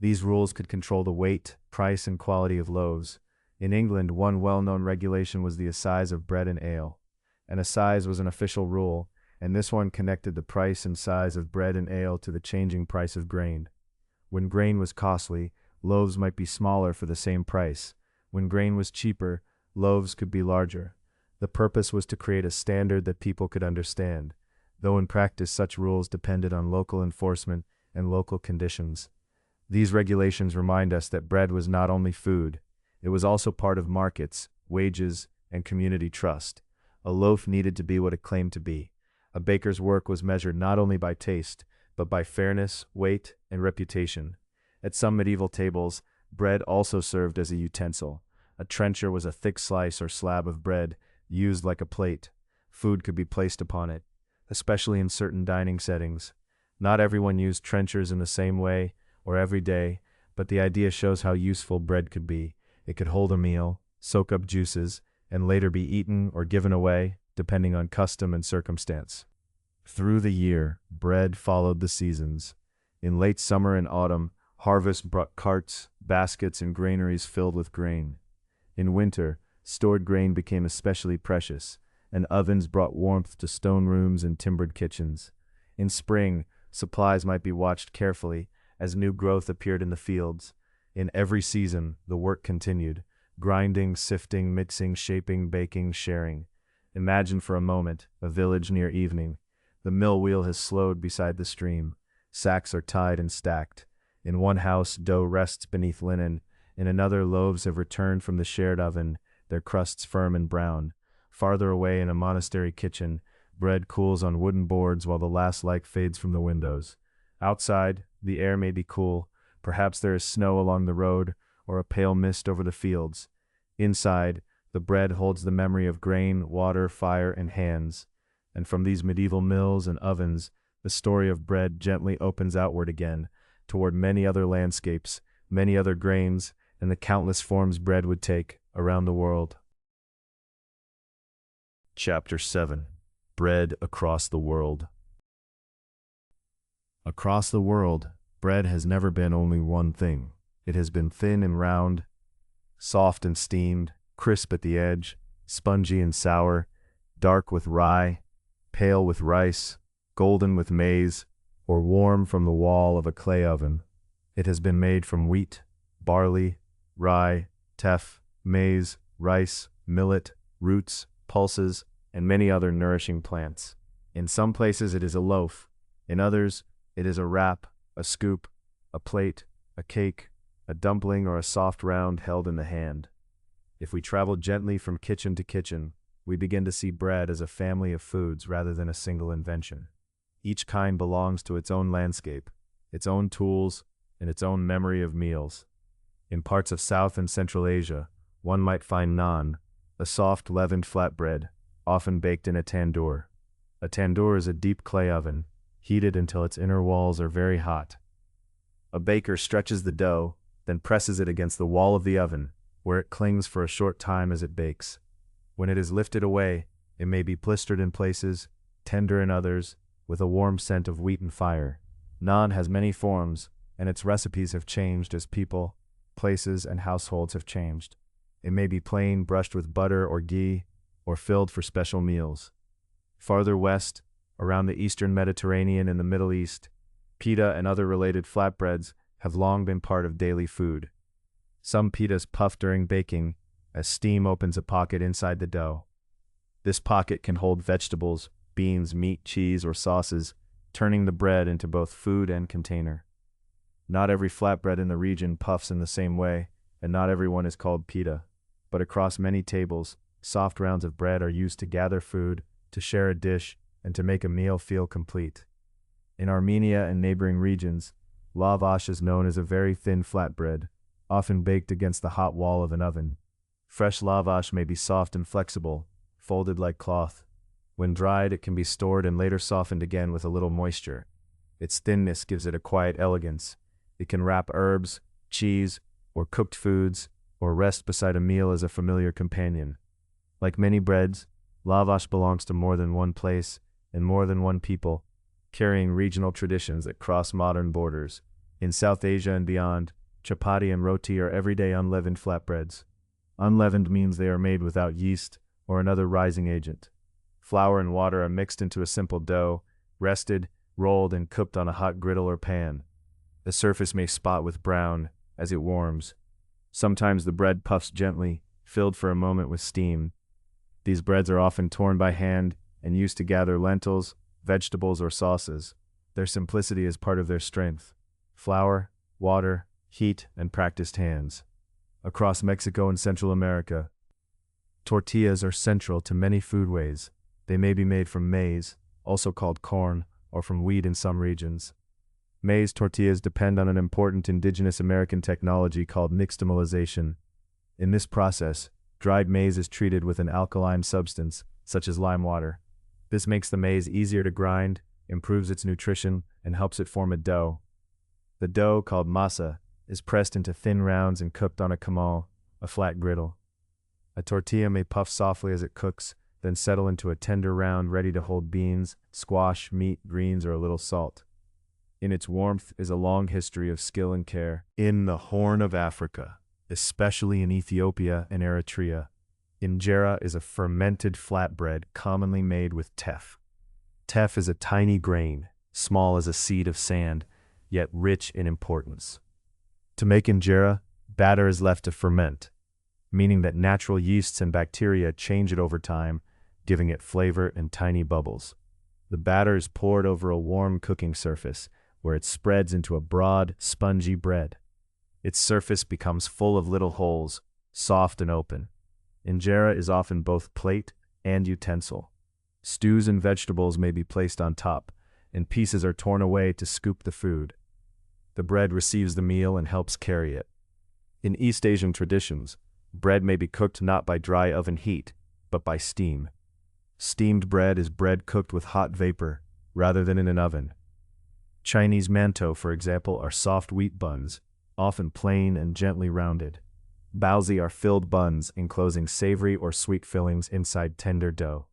These rules could control the weight, price, and quality of loaves. In England, one well-known regulation was the assize of bread and ale. An assize was an official rule, and this one connected the price and size of bread and ale to the changing price of grain. When grain was costly, loaves might be smaller for the same price. When grain was cheaper, loaves could be larger. The purpose was to create a standard that people could understand, though in practice such rules depended on local enforcement and local conditions. These regulations remind us that bread was not only food, it was also part of markets, wages, and community trust. A loaf needed to be what it claimed to be. A baker's work was measured not only by taste, but by fairness, weight, and reputation. At some medieval tables, bread also served as a utensil. A trencher was a thick slice or slab of bread, used like a plate. Food could be placed upon it, especially in certain dining settings. Not everyone used trenchers in the same way, or every day, but the idea shows how useful bread could be. It could hold a meal, soak up juices, and later be eaten or given away, depending on custom and circumstance. Through the year, bread followed the seasons. In late summer and autumn, harvest brought carts, baskets, and granaries filled with grain. In winter, stored grain became especially precious, and ovens brought warmth to stone rooms and timbered kitchens. In spring, supplies might be watched carefully as new growth appeared in the fields. In every season, the work continued, grinding, sifting, mixing, shaping, baking, sharing. Imagine for a moment a village near evening. The mill wheel has slowed beside the stream. Sacks are tied and stacked. In one house, dough rests beneath linen. In another, loaves have returned from the shared oven, their crusts firm and brown. Farther away in a monastery kitchen, bread cools on wooden boards while the last light fades from the windows. Outside, the air may be cool. Perhaps there is snow along the road, or a pale mist over the fields. Inside, the bread holds the memory of grain, water, fire, and hands. And from these medieval mills and ovens, the story of bread gently opens outward again, toward many other landscapes, many other grains, and the countless forms bread would take around the world. Chapter 7. Bread Across the World. Across the world, bread has never been only one thing. It has been thin and round, soft and steamed, crisp at the edge, spongy and sour, dark with rye, pale with rice, golden with maize, or warm from the wall of a clay oven. It has been made from wheat, barley, rye, teff, maize, rice, millet, roots, pulses, and many other nourishing plants. In some places it is a loaf. In others, it is a wrap, a scoop, a plate, a cake, a dumpling, or a soft round held in the hand. If we travel gently from kitchen to kitchen, we begin to see bread as a family of foods rather than a single invention. Each kind belongs to its own landscape, its own tools, and its own memory of meals. In parts of South and Central Asia, one might find naan, a soft leavened flatbread, often baked in a tandoor. A tandoor is a deep clay oven, heated until its inner walls are very hot. A baker stretches the dough, then presses it against the wall of the oven, where it clings for a short time as it bakes. When it is lifted away, it may be blistered in places, tender in others, with a warm scent of wheat and fire. Naan has many forms, and its recipes have changed as people, places, and households have changed. It may be plain, brushed with butter or ghee, or filled for special meals. Farther west, around the eastern Mediterranean and the Middle East, pita and other related flatbreads have long been part of daily food. Some pitas puff during baking, as steam opens a pocket inside the dough. This pocket can hold vegetables, beans, meat, cheese, or sauces, turning the bread into both food and container. Not every flatbread in the region puffs in the same way, and not everyone is called pita. But across many tables, soft rounds of bread are used to gather food, to share a dish, and to make a meal feel complete. In Armenia and neighboring regions, lavash is known as a very thin flatbread, often baked against the hot wall of an oven. Fresh lavash may be soft and flexible, folded like cloth. When dried, it can be stored and later softened again with a little moisture. Its thinness gives it a quiet elegance. It can wrap herbs, cheese, or cooked foods, or rest beside a meal as a familiar companion. Like many breads, lavash belongs to more than one place and more than one people, carrying regional traditions that cross modern borders. In South Asia and beyond, chapati and roti are everyday unleavened flatbreads. Unleavened means they are made without yeast or another rising agent. Flour and water are mixed into a simple dough, rested, rolled, and cooked on a hot griddle or pan. The surface may spot with brown as it warms. Sometimes the bread puffs gently, filled for a moment with steam. These breads are often torn by hand and used to gather lentils, vegetables, or sauces. Their simplicity is part of their strength. Flour, water, heat, and practiced hands. Across Mexico and Central America, tortillas are central to many foodways. They may be made from maize, also called corn, or from wheat in some regions. Maize tortillas depend on an important indigenous American technology called nixtamalization. In this process, dried maize is treated with an alkaline substance, such as lime water. This makes the maize easier to grind, improves its nutrition, and helps it form a dough. The dough, called masa, is pressed into thin rounds and cooked on a comal, a flat griddle. A tortilla may puff softly as it cooks, then settle into a tender round ready to hold beans, squash, meat, greens, or a little salt. In its warmth is a long history of skill and care. In the Horn of Africa, especially in Ethiopia and Eritrea, injera is a fermented flatbread commonly made with teff. Teff is a tiny grain, small as a seed of sand, yet rich in importance. To make injera, batter is left to ferment, meaning that natural yeasts and bacteria change it over time, giving it flavor and tiny bubbles. The batter is poured over a warm cooking surface, where it spreads into a broad, spongy bread. Its surface becomes full of little holes, soft and open. Injera is often both plate and utensil. Stews and vegetables may be placed on top, and pieces are torn away to scoop the food. The bread receives the meal and helps carry it. In East Asian traditions, bread may be cooked not by dry oven heat, but by steam. Steamed bread is bread cooked with hot vapor, rather than in an oven. Chinese mantou, for example, are soft wheat buns, often plain and gently rounded. Baozi are filled buns enclosing savory or sweet fillings inside tender dough.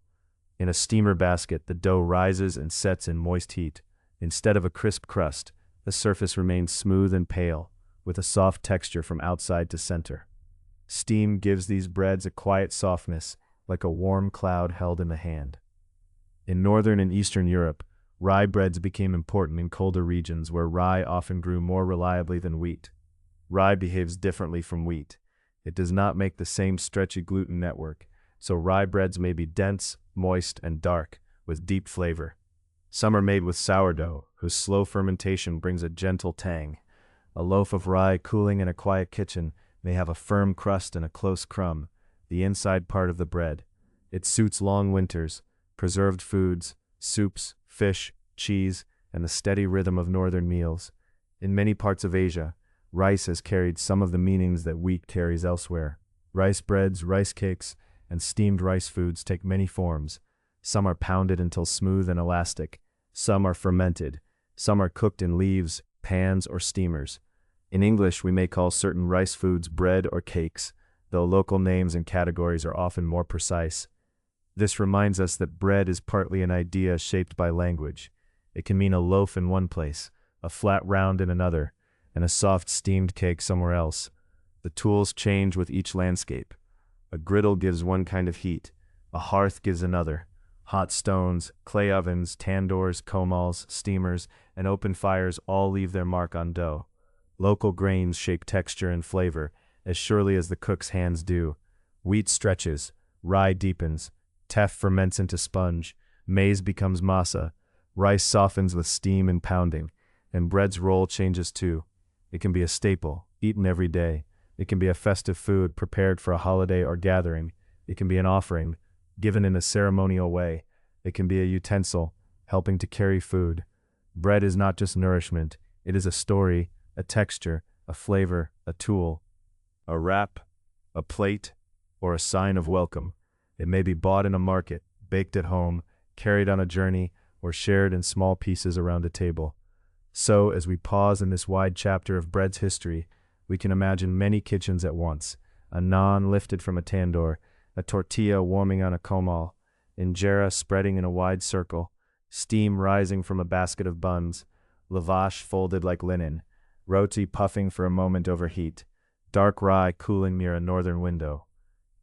In a steamer basket, the dough rises and sets in moist heat. Instead of a crisp crust, the surface remains smooth and pale, with a soft texture from outside to center. Steam gives these breads a quiet softness, like a warm cloud held in the hand. In Northern and Eastern Europe, rye breads became important in colder regions where rye often grew more reliably than wheat. Rye behaves differently from wheat. It does not make the same stretchy gluten network, so rye breads may be dense, moist, and dark, with deep flavor. Some are made with sourdough, whose slow fermentation brings a gentle tang. A loaf of rye cooling in a quiet kitchen may have a firm crust and a close crumb, the inside part of the bread. It suits long winters, preserved foods, soups, fish, cheese, and the steady rhythm of northern meals. In many parts of Asia, rice has carried some of the meanings that wheat carries elsewhere. Rice breads, rice cakes, and steamed rice foods take many forms. Some are pounded until smooth and elastic. Some are fermented. Some are cooked in leaves, pans, or steamers. In English, we may call certain rice foods bread or cakes, though local names and categories are often more precise. This reminds us that bread is partly an idea shaped by language. It can mean a loaf in one place, a flat round in another, and a soft steamed cake somewhere else. The tools change with each landscape. A griddle gives one kind of heat, a hearth gives another. Hot stones, clay ovens, tandoors, comals, steamers, and open fires all leave their mark on dough. Local grains shape texture and flavor, as surely as the cook's hands do. Wheat stretches, rye deepens, teff ferments into sponge, maize becomes masa, Rice softens with steam and pounding, and bread's role changes too. It can be a staple, eaten every day. It can be a festive food prepared for a holiday or gathering. It can be an offering, given in a ceremonial way. It can be a utensil, helping to carry food. Bread is not just nourishment, it is a story, a texture, a flavor, a tool, a wrap, a plate, or a sign of welcome. It may be bought in a market, baked at home, carried on a journey, or shared in small pieces around a table. So, as we pause in this wide chapter of bread's history, we can imagine many kitchens at once: a naan lifted from a tandoor, a tortilla warming on a comal, injera spreading in a wide circle, steam rising from a basket of buns, lavash folded like linen, roti puffing for a moment over heat, dark rye cooling near a northern window.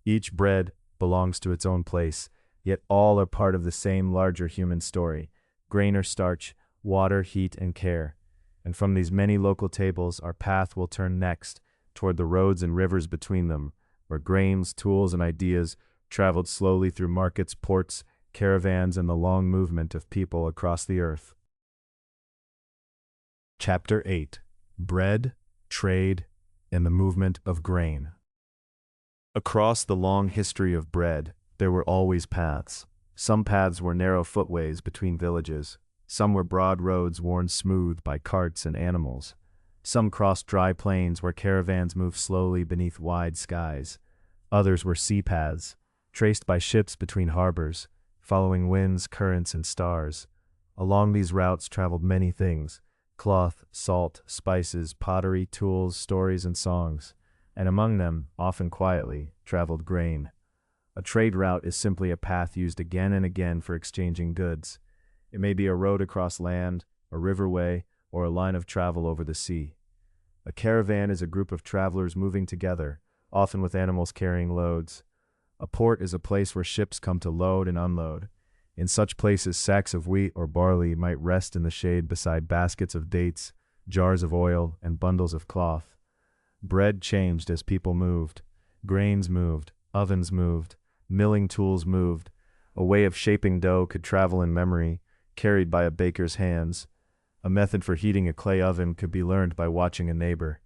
Each bread belongs to its own place, yet all are part of the same larger human story: grain or starch, water, heat, and care. And from these many local tables, our path will turn next toward the roads and rivers between them, where grains, tools, and ideas traveled slowly through markets, ports, caravans, and the long movement of people across the earth. Chapter 8: Bread, Trade, and the Movement of Grain. Across the long history of bread, there were always paths. Some paths were narrow footways between villages. Some were broad roads worn smooth by carts and animals. Some crossed dry plains where caravans moved slowly beneath wide skies. Others were sea paths, traced by ships between harbors, following winds, currents, and stars. Along these routes traveled many things: cloth, salt, spices, pottery, tools, stories, and songs. And among them, often quietly, traveled grain. A trade route is simply a path used again and again for exchanging goods. It may be a road across land, a riverway, or a line of travel over the sea. A caravan is a group of travelers moving together, often with animals carrying loads. A port is a place where ships come to load and unload. In such places, sacks of wheat or barley might rest in the shade beside baskets of dates, jars of oil, and bundles of cloth. Bread changed as people moved. Grains moved, ovens moved, milling tools moved. A way of shaping dough could travel in memory, carried by a baker's hands. A method for heating a clay oven could be learned by watching a neighbor.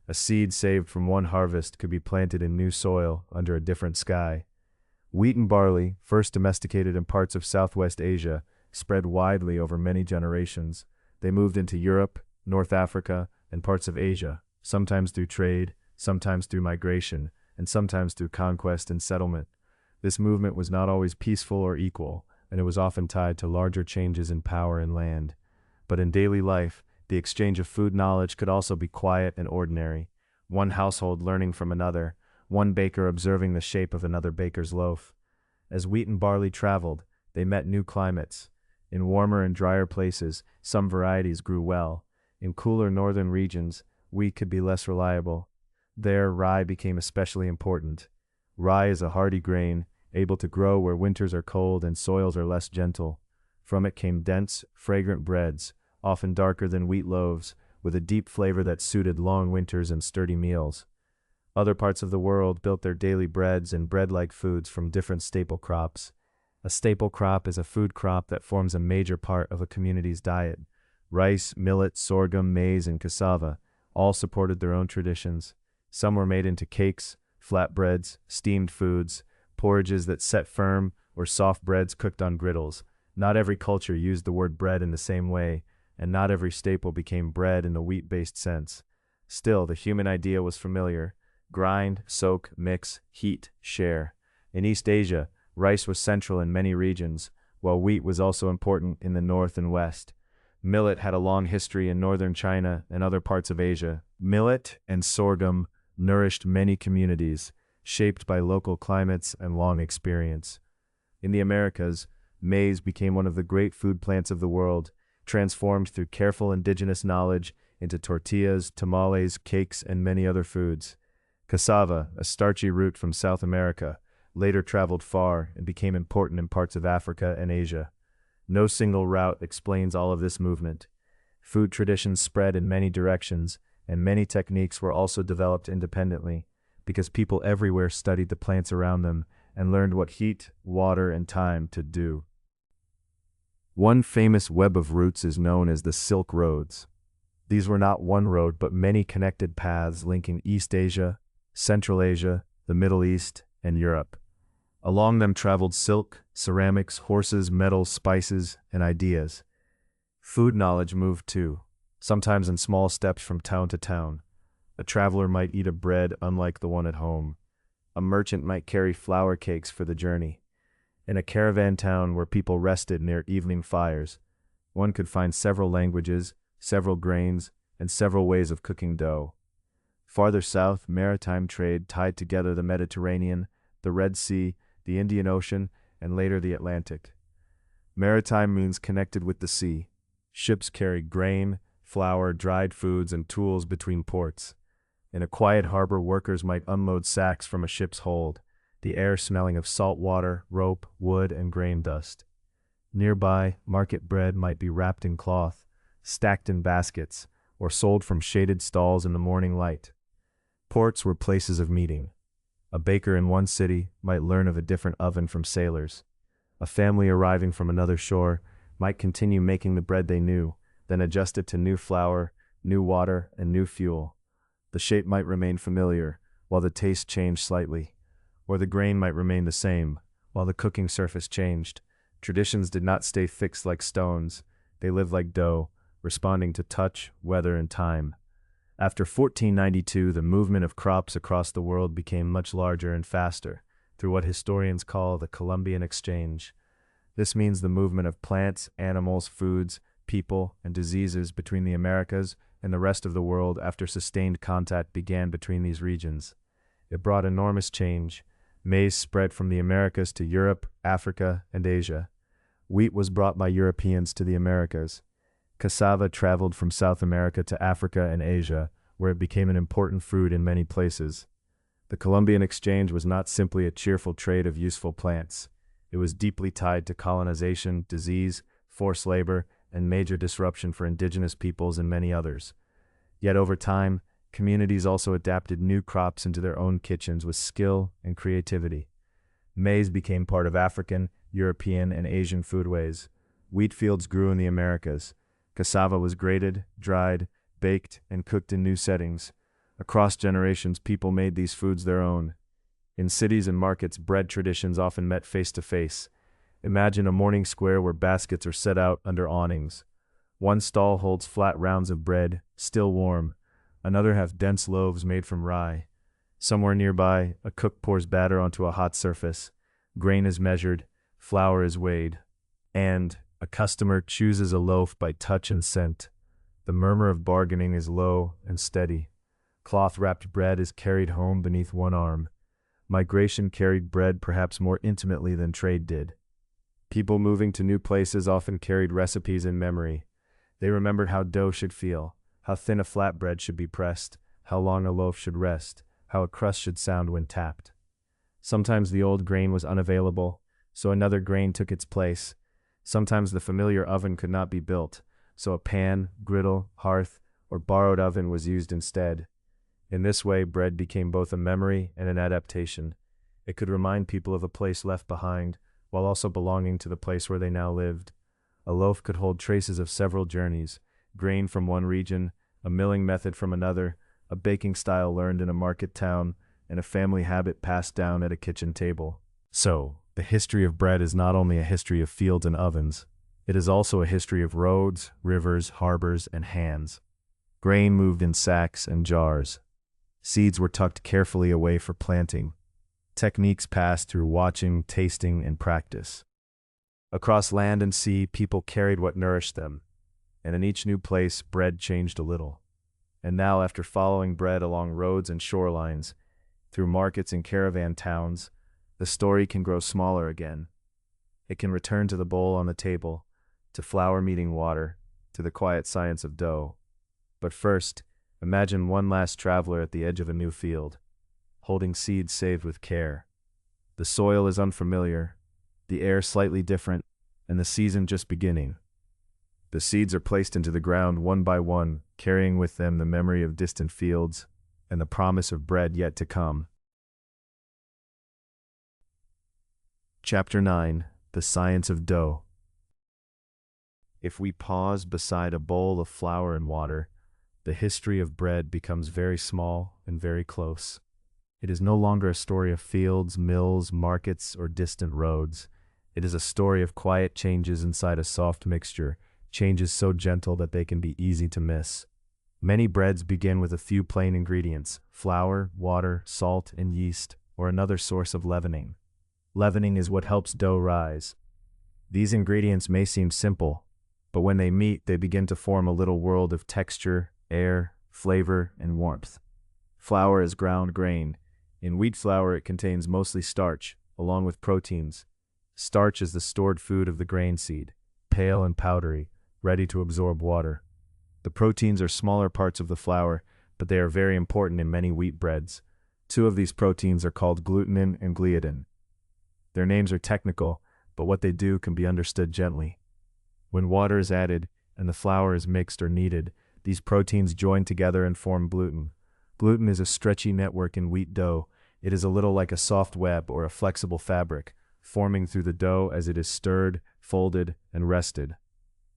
A seed saved from one harvest could be planted in new soil under a different sky. Wheat and barley, first domesticated in parts of Southwest Asia, spread widely over many generations. They moved into Europe, North Africa, and parts of Asia, sometimes through trade, sometimes through migration, and sometimes through conquest and settlement. This movement was not always peaceful or equal, and it was often tied to larger changes in power and land. But in daily life, the exchange of food knowledge could also be quiet and ordinary. One household learning from another, one baker observing the shape of another baker's loaf. As wheat and barley traveled, they met new climates. In warmer and drier places, some varieties grew well. In cooler northern regions, wheat could be less reliable. There, rye became especially important. Rye is a hardy grain, able to grow where winters are cold and soils are less gentle. From it came dense, fragrant breads, often darker than wheat loaves, with a deep flavor that suited long winters and sturdy meals. Other parts of the world built their daily breads and bread-like foods from different staple crops. A staple crop is a food crop that forms a major part of a community's diet. Rice, millet, sorghum, maize, and cassava all supported their own traditions. Some were made into cakes, flatbreads, steamed foods, porridges that set firm, or soft breads cooked on griddles. Not every culture used the word bread in the same way, and not every staple became bread in the wheat-based sense. Still, the human idea was familiar: grind, soak, mix, heat, share. In East Asia, rice was central in many regions, while wheat was also important in the north and west. Millet had a long history in northern China and other parts of Asia. Millet and sorghum nourished many communities, shaped by local climates and long experience. In the Americas, maize became one of the great food plants of the world, transformed through careful indigenous knowledge into tortillas, tamales, cakes, and many other foods. Cassava, a starchy root from South America, later traveled far and became important in parts of Africa and Asia. No single route explains all of this movement. Food traditions spread in many directions, and many techniques were also developed independently, because people everywhere studied the plants around them and learned what heat, water, and time to do. One famous web of routes is known as the Silk Roads. These were not one road but many connected paths linking East Asia, Central Asia, the Middle East, and Europe. Along them traveled silk, ceramics, horses, metals, spices, and ideas. Food knowledge moved too, sometimes in small steps from town to town. A traveler might eat a bread unlike the one at home. A merchant might carry flour cakes for the journey. In a caravan town where people rested near evening fires, one could find several languages, several grains, and several ways of cooking dough. Farther south, maritime trade tied together the Mediterranean, the Red Sea, the Indian Ocean, and later the Atlantic. Maritime means connected with the sea. Ships carried grain, flour, dried foods, and tools between ports. In a quiet harbor, workers might unload sacks from a ship's hold, the air smelling of salt water, rope, wood, and grain dust. Nearby, market bread might be wrapped in cloth, stacked in baskets, or sold from shaded stalls in the morning light. Ports were places of meeting. A baker in one city might learn of a different oven from sailors. A family arriving from another shore might continue making the bread they knew, then adjust it to new flour, new water, and new fuel. The shape might remain familiar, while the taste changed slightly, or the grain might remain the same, while the cooking surface changed. Traditions did not stay fixed like stones. They lived like dough, responding to touch, weather, and time. After 1492, the movement of crops across the world became much larger and faster, through what historians call the Columbian Exchange. This means the movement of plants, animals, foods, people, and diseases between the Americas and the rest of the world after sustained contact began between these regions. It brought enormous change. Maize spread from the Americas to Europe, Africa, and Asia. Wheat was brought by Europeans to the Americas. Cassava traveled from South America to Africa and Asia, where it became an important food in many places. The Columbian Exchange was not simply a cheerful trade of useful plants. It was deeply tied to colonization, disease, forced labor, and major disruption for indigenous peoples and many others. Yet over time, communities also adapted new crops into their own kitchens with skill and creativity. Maize became part of African, European, and Asian foodways. Wheat fields grew in the Americas. Cassava was grated, dried, baked, and cooked in new settings. Across generations, people made these foods their own. In cities and markets, bread traditions often met face to face. Imagine a morning square where baskets are set out under awnings. One stall holds flat rounds of bread, still warm. Another has dense loaves made from rye. Somewhere nearby, a cook pours batter onto a hot surface. Grain is measured, flour is weighed, and a customer chooses a loaf by touch and scent. The murmur of bargaining is low and steady. Cloth-wrapped bread is carried home beneath one arm. Migration carried bread perhaps more intimately than trade did. People moving to new places often carried recipes in memory. They remembered how dough should feel, how thin a flatbread should be pressed, how long a loaf should rest, how a crust should sound when tapped. Sometimes the old grain was unavailable, so another grain took its place. Sometimes the familiar oven could not be built, so a pan, griddle, hearth, or borrowed oven was used instead. In this way, bread became both a memory and an adaptation. It could remind people of a place left behind, while also belonging to the place where they now lived. A loaf could hold traces of several journeys, grain from one region, a milling method from another, a baking style learned in a market town, and a family habit passed down at a kitchen table. So, the history of bread is not only a history of fields and ovens, it is also a history of roads, rivers, harbors, and hands. Grain moved in sacks and jars. Seeds were tucked carefully away for planting. Techniques passed through watching, tasting, and practice. Across land and sea, people carried what nourished them, and in each new place, bread changed a little. And now, after following bread along roads and shorelines, through markets and caravan towns, the story can grow smaller again. It can return to the bowl on the table, to flour meeting water, to the quiet science of dough. But first, imagine one last traveler at the edge of a new field, holding seeds saved with care. The soil is unfamiliar, the air slightly different, and the season just beginning. The seeds are placed into the ground one by one, carrying with them the memory of distant fields and the promise of bread yet to come. Chapter 9: The Science of Dough. If we pause beside a bowl of flour and water, the history of bread becomes very small and very close. It is no longer a story of fields, mills, markets, or distant roads. It is a story of quiet changes inside a soft mixture, changes so gentle that they can be easy to miss. Many breads begin with a few plain ingredients: flour, water, salt, and yeast, or another source of leavening. Leavening is what helps dough rise. These ingredients may seem simple, but when they meet, they begin to form a little world of texture, air, flavor, and warmth. Flour is ground grain. In wheat flour, it contains mostly starch, along with proteins. Starch is the stored food of the grain seed, pale and powdery, ready to absorb water. The proteins are smaller parts of the flour, but they are very important in many wheat breads. Two of these proteins are called glutenin and gliadin. Their names are technical, but what they do can be understood gently. When water is added and the flour is mixed or kneaded, these proteins join together and form gluten. Gluten is a stretchy network in wheat dough. It is a little like a soft web or a flexible fabric, forming through the dough as it is stirred, folded, and rested.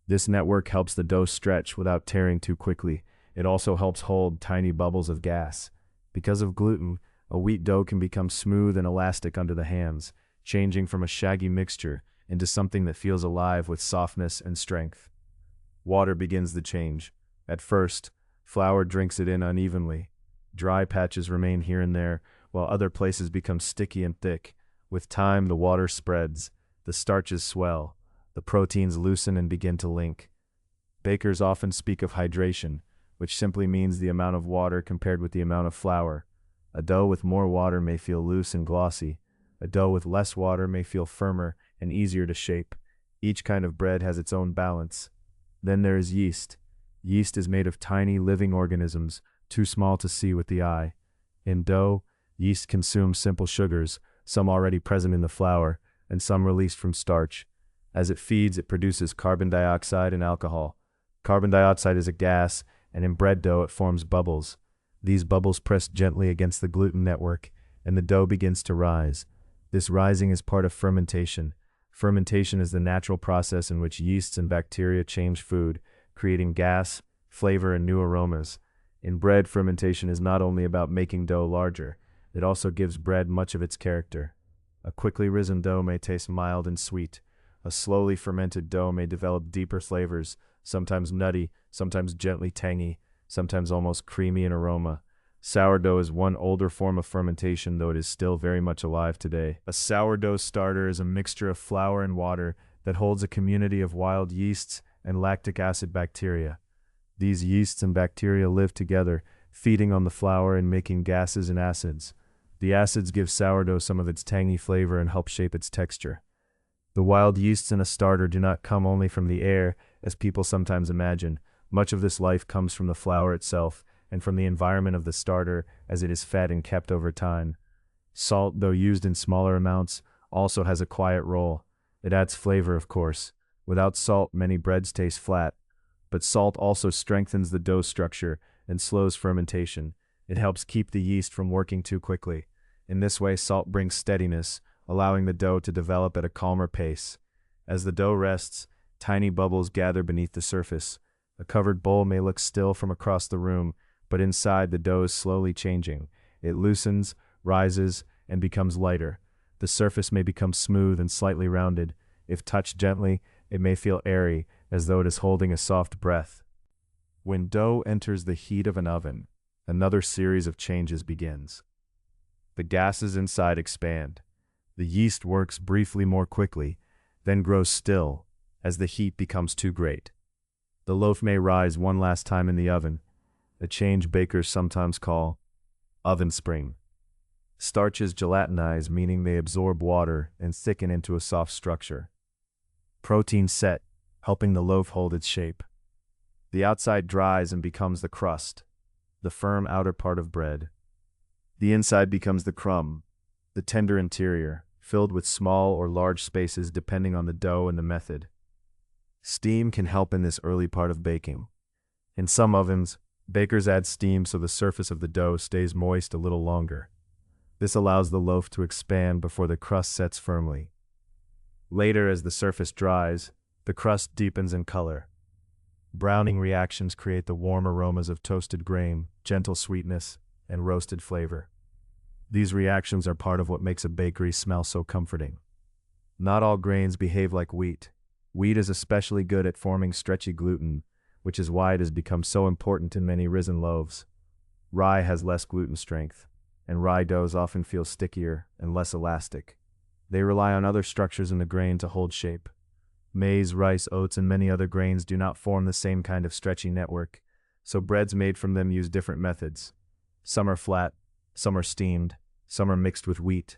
This network helps the dough stretch without tearing too quickly. It also helps hold tiny bubbles of gas. Because of gluten, a wheat dough can become smooth and elastic under the hands, changing from a shaggy mixture into something that feels alive with softness and strength. Water begins the change. At first, flour drinks it in unevenly. Dry patches remain here and there, while other places become sticky and thick. With time, the water spreads, the starches swell, the proteins loosen and begin to link. Bakers often speak of hydration, which simply means the amount of water compared with the amount of flour. A dough with more water may feel loose and glossy. A dough with less water may feel firmer and easier to shape. Each kind of bread has its own balance. Then there is yeast. Yeast is made of tiny living organisms, too small to see with the eye. In dough, yeast consumes simple sugars, some already present in the flour, and some released from starch. As it feeds, it produces carbon dioxide and alcohol. Carbon dioxide is a gas, and in bread dough it forms bubbles. These bubbles press gently against the gluten network, and the dough begins to rise. This rising is part of fermentation. Fermentation is the natural process in which yeasts and bacteria change food, creating gas, flavor, and new aromas. In bread, fermentation is not only about making dough larger, it also gives bread much of its character. A quickly risen dough may taste mild and sweet. A slowly fermented dough may develop deeper flavors, sometimes nutty, sometimes gently tangy, sometimes almost creamy in aroma. Sourdough is one older form of fermentation, though it is still very much alive today. A sourdough starter is a mixture of flour and water that holds a community of wild yeasts and lactic acid bacteria. These yeasts and bacteria live together, feeding on the flour and making gases and acids. The acids give sourdough some of its tangy flavor and help shape its texture. The wild yeasts in a starter do not come only from the air, as people sometimes imagine. Much of this life comes from the flour itself and from the environment of the starter as it is fed and kept over time. Salt, though used in smaller amounts, also has a quiet role. It adds flavor, of course. Without salt, many breads taste flat. But salt also strengthens the dough structure and slows fermentation. It helps keep the yeast from working too quickly. In this way, salt brings steadiness, allowing the dough to develop at a calmer pace. As the dough rests, tiny bubbles gather beneath the surface. A covered bowl may look still from across the room, but inside the dough is slowly changing. It loosens, rises, and becomes lighter. The surface may become smooth and slightly rounded. If touched gently, it may feel airy, as though it is holding a soft breath. When dough enters the heat of an oven, another series of changes begins. The gases inside expand. The yeast works briefly more quickly, then grows still as the heat becomes too great. The loaf may rise one last time in the oven, a change bakers sometimes call oven spring. Starches gelatinize, meaning they absorb water and thicken into a soft structure. Proteins set, helping the loaf hold its shape. The outside dries and becomes the crust, the firm outer part of bread. The inside becomes the crumb, the tender interior, filled with small or large spaces depending on the dough and the method. Steam can help in this early part of baking. In some ovens, bakers add steam so the surface of the dough stays moist a little longer. This allows the loaf to expand before the crust sets firmly. Later, as the surface dries, The crust deepens in color. Browning reactions create the warm aromas of toasted grain, gentle sweetness, and roasted flavor. These reactions are part of what makes a bakery smell so comforting. Not all grains behave like wheat. Wheat is especially good at forming stretchy gluten, which is why it has become so important in many risen loaves. Rye has less gluten strength, and rye doughs often feel stickier and less elastic. They rely on other structures in the grain to hold shape. Maize, rice, oats, and many other grains do not form the same kind of stretchy network, so breads made from them use different methods. Some are flat, some are steamed, some are mixed with wheat.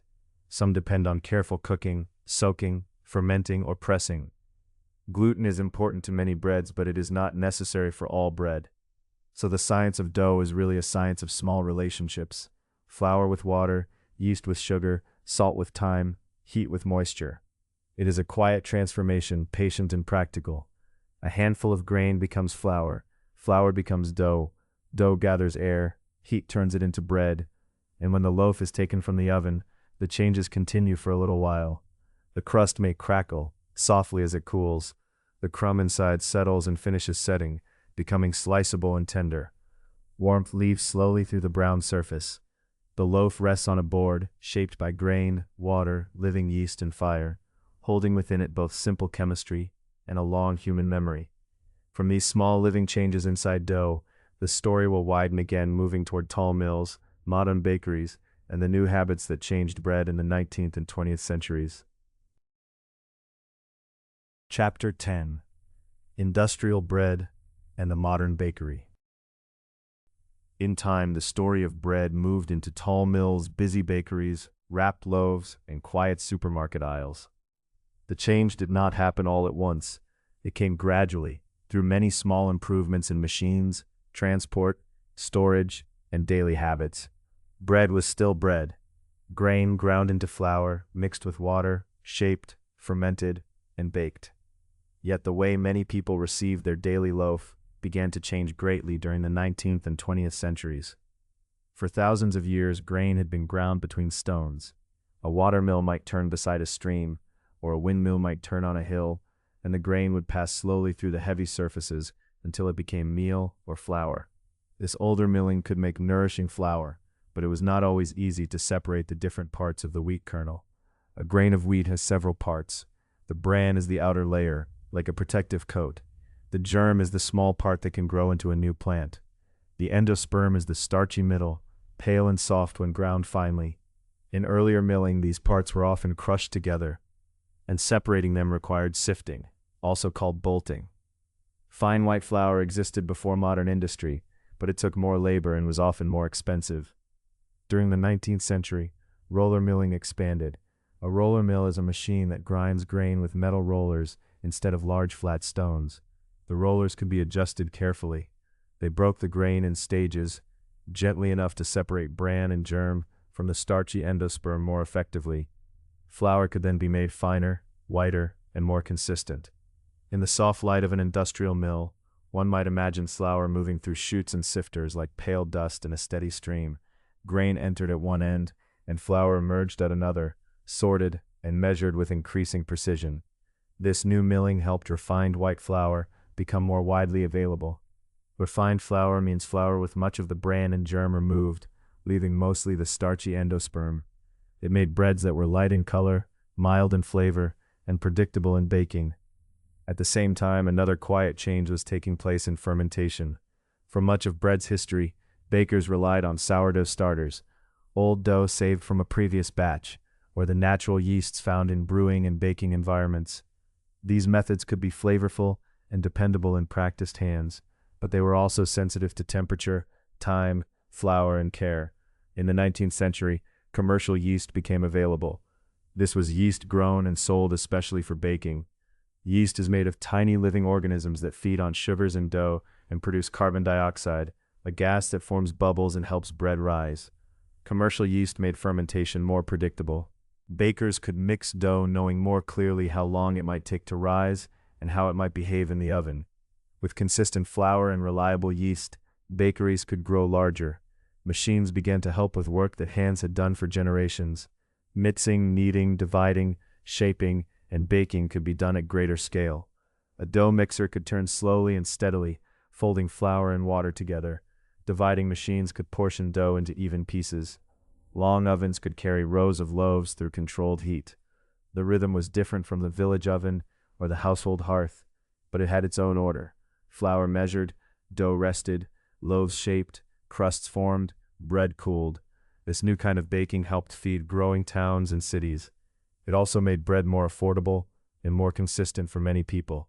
Some depend on careful cooking, soaking, fermenting, or pressing. Gluten is important to many breads, but it is not necessary for all bread. So the science of dough is really a science of small relationships. Flour with water, yeast with sugar, salt with thyme, heat with moisture. It is a quiet transformation, patient and practical. A handful of grain becomes flour, flour becomes dough, dough gathers air, heat turns it into bread, and when the loaf is taken from the oven, the changes continue for a little while. The crust may crackle softly as it cools. The crumb inside settles and finishes setting, becoming sliceable and tender. Warmth leaves slowly through the brown surface. The loaf rests on a board, shaped by grain, water, living yeast, and fire, holding within it both simple chemistry and a long human memory. From these small living changes inside dough, the story will widen again, moving toward tall mills, modern bakeries, and the new habits that changed bread in the 19th and 20th centuries. Chapter 10: Industrial Bread and the Modern Bakery. In time, the story of bread moved into tall mills, busy bakeries, wrapped loaves, and quiet supermarket aisles. The change did not happen all at once. It came gradually, through many small improvements in machines, transport, storage, and daily habits. Bread was still bread. Grain ground into flour, mixed with water, shaped, fermented, and baked. Yet the way many people received their daily loaf began to change greatly during the 19th and 20th centuries. For thousands of years, grain had been ground between stones. A watermill might turn beside a stream, or a windmill might turn on a hill, and the grain would pass slowly through the heavy surfaces until it became meal or flour. This older milling could make nourishing flour, but it was not always easy to separate the different parts of the wheat kernel. A grain of wheat has several parts. The bran is the outer layer, like a protective coat. The germ is the small part that can grow into a new plant. The endosperm is the starchy middle, pale and soft when ground finely. In earlier milling, these parts were often crushed together, and separating them required sifting, also called bolting. Fine white flour existed before modern industry, but it took more labor and was often more expensive. During the 19th century, roller milling expanded. A roller mill is a machine that grinds grain with metal rollers instead of large flat stones. The rollers could be adjusted carefully. They broke the grain in stages, gently enough to separate bran and germ from the starchy endosperm more effectively. Flour could then be made finer, whiter, and more consistent. In the soft light of an industrial mill, one might imagine flour moving through chutes and sifters like pale dust in a steady stream. Grain entered at one end, and flour emerged at another, sorted and measured with increasing precision. This new milling helped refined white flour become more widely available. Refined flour means flour with much of the bran and germ removed, leaving mostly the starchy endosperm. It made breads that were light in color, mild in flavor, and predictable in baking. At the same time, another quiet change was taking place in fermentation. For much of bread's history, bakers relied on sourdough starters, old dough saved from a previous batch, or the natural yeasts found in brewing and baking environments. These methods could be flavorful and dependable in practiced hands, but they were also sensitive to temperature, time, flour, and care. In the 19th century, commercial yeast became available. This was yeast grown and sold especially for baking. Yeast is made of tiny living organisms that feed on sugars in dough and produce carbon dioxide, a gas that forms bubbles and helps bread rise. Commercial yeast made fermentation more predictable. Bakers could mix dough knowing more clearly how long it might take to rise and how it might behave in the oven. With consistent flour and reliable yeast, bakeries could grow larger. Machines began to help with work that hands had done for generations. Mixing, kneading, dividing, shaping, and baking could be done at greater scale. A dough mixer could turn slowly and steadily, folding flour and water together. Dividing machines could portion dough into even pieces. Long ovens could carry rows of loaves through controlled heat. The rhythm was different from the village oven or the household hearth, but it had its own order. Flour measured, dough rested, loaves shaped, crusts formed, bread cooled. This new kind of baking helped feed growing towns and cities. It also made bread more affordable and more consistent for many people.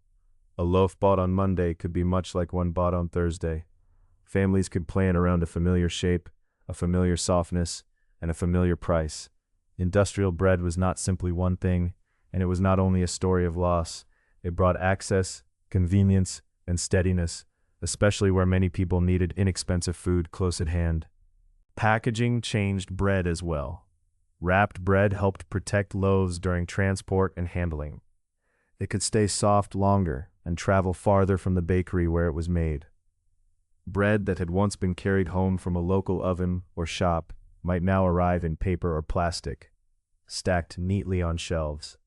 A loaf bought on Monday could be much like one bought on Thursday. Families could plan around a familiar shape, a familiar softness, and a familiar price. Industrial bread was not simply one thing, and it was not only a story of loss. It brought access, convenience, and steadiness, especially where many people needed inexpensive food close at hand. Packaging changed bread as well. Wrapped bread helped protect loaves during transport and handling. It could stay soft longer and travel farther from the bakery where it was made. Bread that had once been carried home from a local oven or shop might now arrive in paper or plastic, stacked neatly on shelves,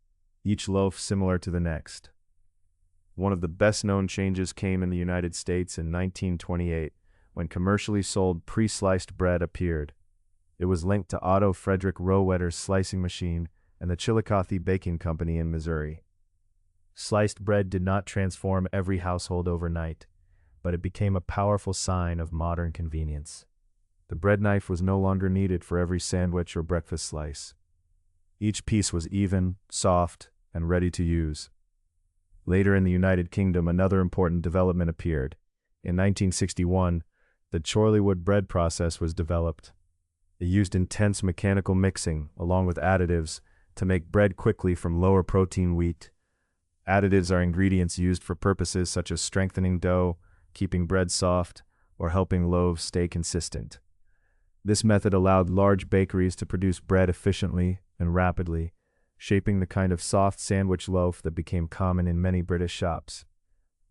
each loaf similar to the next. One of the best-known changes came in the United States in 1928, when commercially sold pre-sliced bread appeared. It was linked to Otto Frederick Rohwedder's slicing machine and the Chillicothe Baking Company in Missouri. Sliced bread did not transform every household overnight, but it became a powerful sign of modern convenience. The bread knife was no longer needed for every sandwich or breakfast slice. Each piece was even, soft, and ready to use. Later in the United Kingdom, another important development appeared. In 1961, the Chorleywood bread process was developed. It used intense mechanical mixing, along with additives, to make bread quickly from lower protein wheat. Additives are ingredients used for purposes such as strengthening dough, keeping bread soft, or helping loaves stay consistent. This method allowed large bakeries to produce bread efficiently and rapidly, shaping the kind of soft sandwich loaf that became common in many British shops.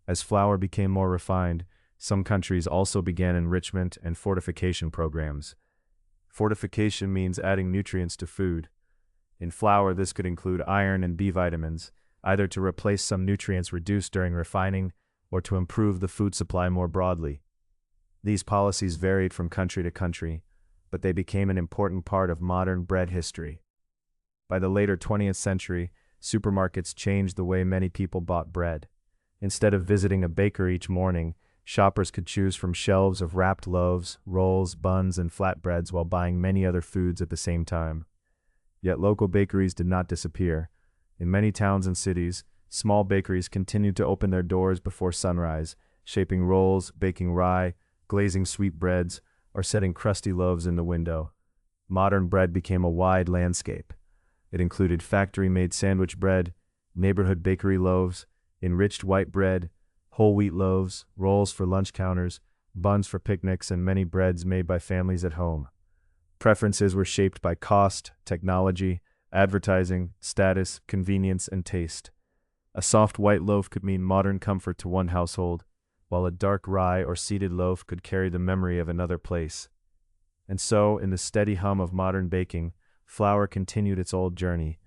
As flour became more refined, some countries also began enrichment and fortification programs. Fortification means adding nutrients to food. In flour, this could include iron and B vitamins, either to replace some nutrients reduced during refining or to improve the food supply more broadly. These policies varied from country to country, but they became an important part of modern bread history. By the later 20th century, supermarkets changed the way many people bought bread. Instead of visiting a bakery each morning, shoppers could choose from shelves of wrapped loaves, rolls, buns, and flatbreads while buying many other foods at the same time. Yet local bakeries did not disappear. In many towns and cities, small bakeries continued to open their doors before sunrise, shaping rolls, baking rye, glazing sweetbreads, or setting crusty loaves in the window. Modern bread became a wide landscape. It included factory-made sandwich bread, neighborhood bakery loaves, enriched white bread, whole wheat loaves, rolls for lunch counters, buns for picnics, and many breads made by families at home. Preferences were shaped by cost, technology, advertising, status, convenience, and taste. A soft white loaf could mean modern comfort to one household, while a dark rye or seeded loaf could carry the memory of another place. And so, in the steady hum of modern baking, flour continued its old journey.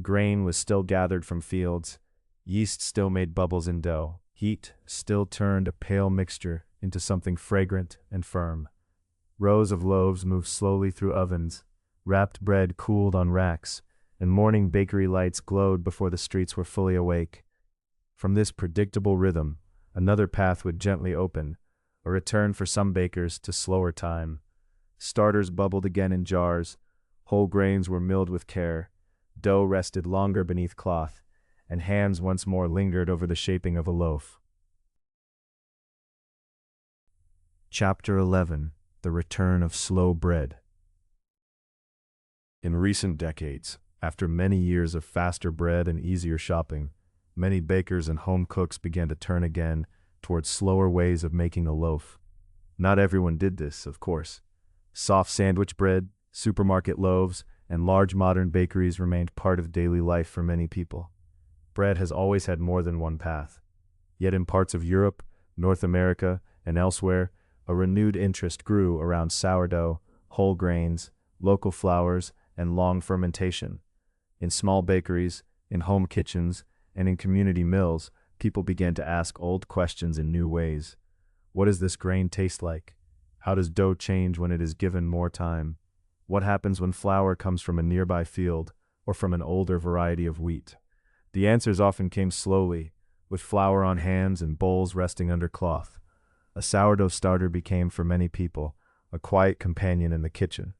Grain was still gathered from fields. Yeast still made bubbles in dough. Heat still turned a pale mixture into something fragrant and firm. Rows of loaves moved slowly through ovens. Wrapped bread cooled on racks, and morning bakery lights glowed before the streets were fully awake. From this predictable rhythm, another path would gently open, a return for some bakers to slower time. Starters bubbled again in jars, whole grains were milled with care, dough rested longer beneath cloth, and hands once more lingered over the shaping of a loaf. Chapter 11. The Return of Slow Bread. In recent decades, after many years of faster bread and easier shopping, many bakers and home cooks began to turn again towards slower ways of making a loaf. Not everyone did this, of course. Soft sandwich bread, supermarket loaves, and large modern bakeries remained part of daily life for many people. Bread has always had more than one path. Yet in parts of Europe, North America, and elsewhere, a renewed interest grew around sourdough, whole grains, local flours, and long fermentation. In small bakeries, in home kitchens, and in community mills, People began to ask old questions in new ways. What does this grain taste like? How does dough change when it is given more time? What happens when flour comes from a nearby field or from an older variety of wheat? The answers often came slowly, with flour on hands and bowls resting under cloth. A sourdough starter became, for many people, a quiet companion in the kitchen.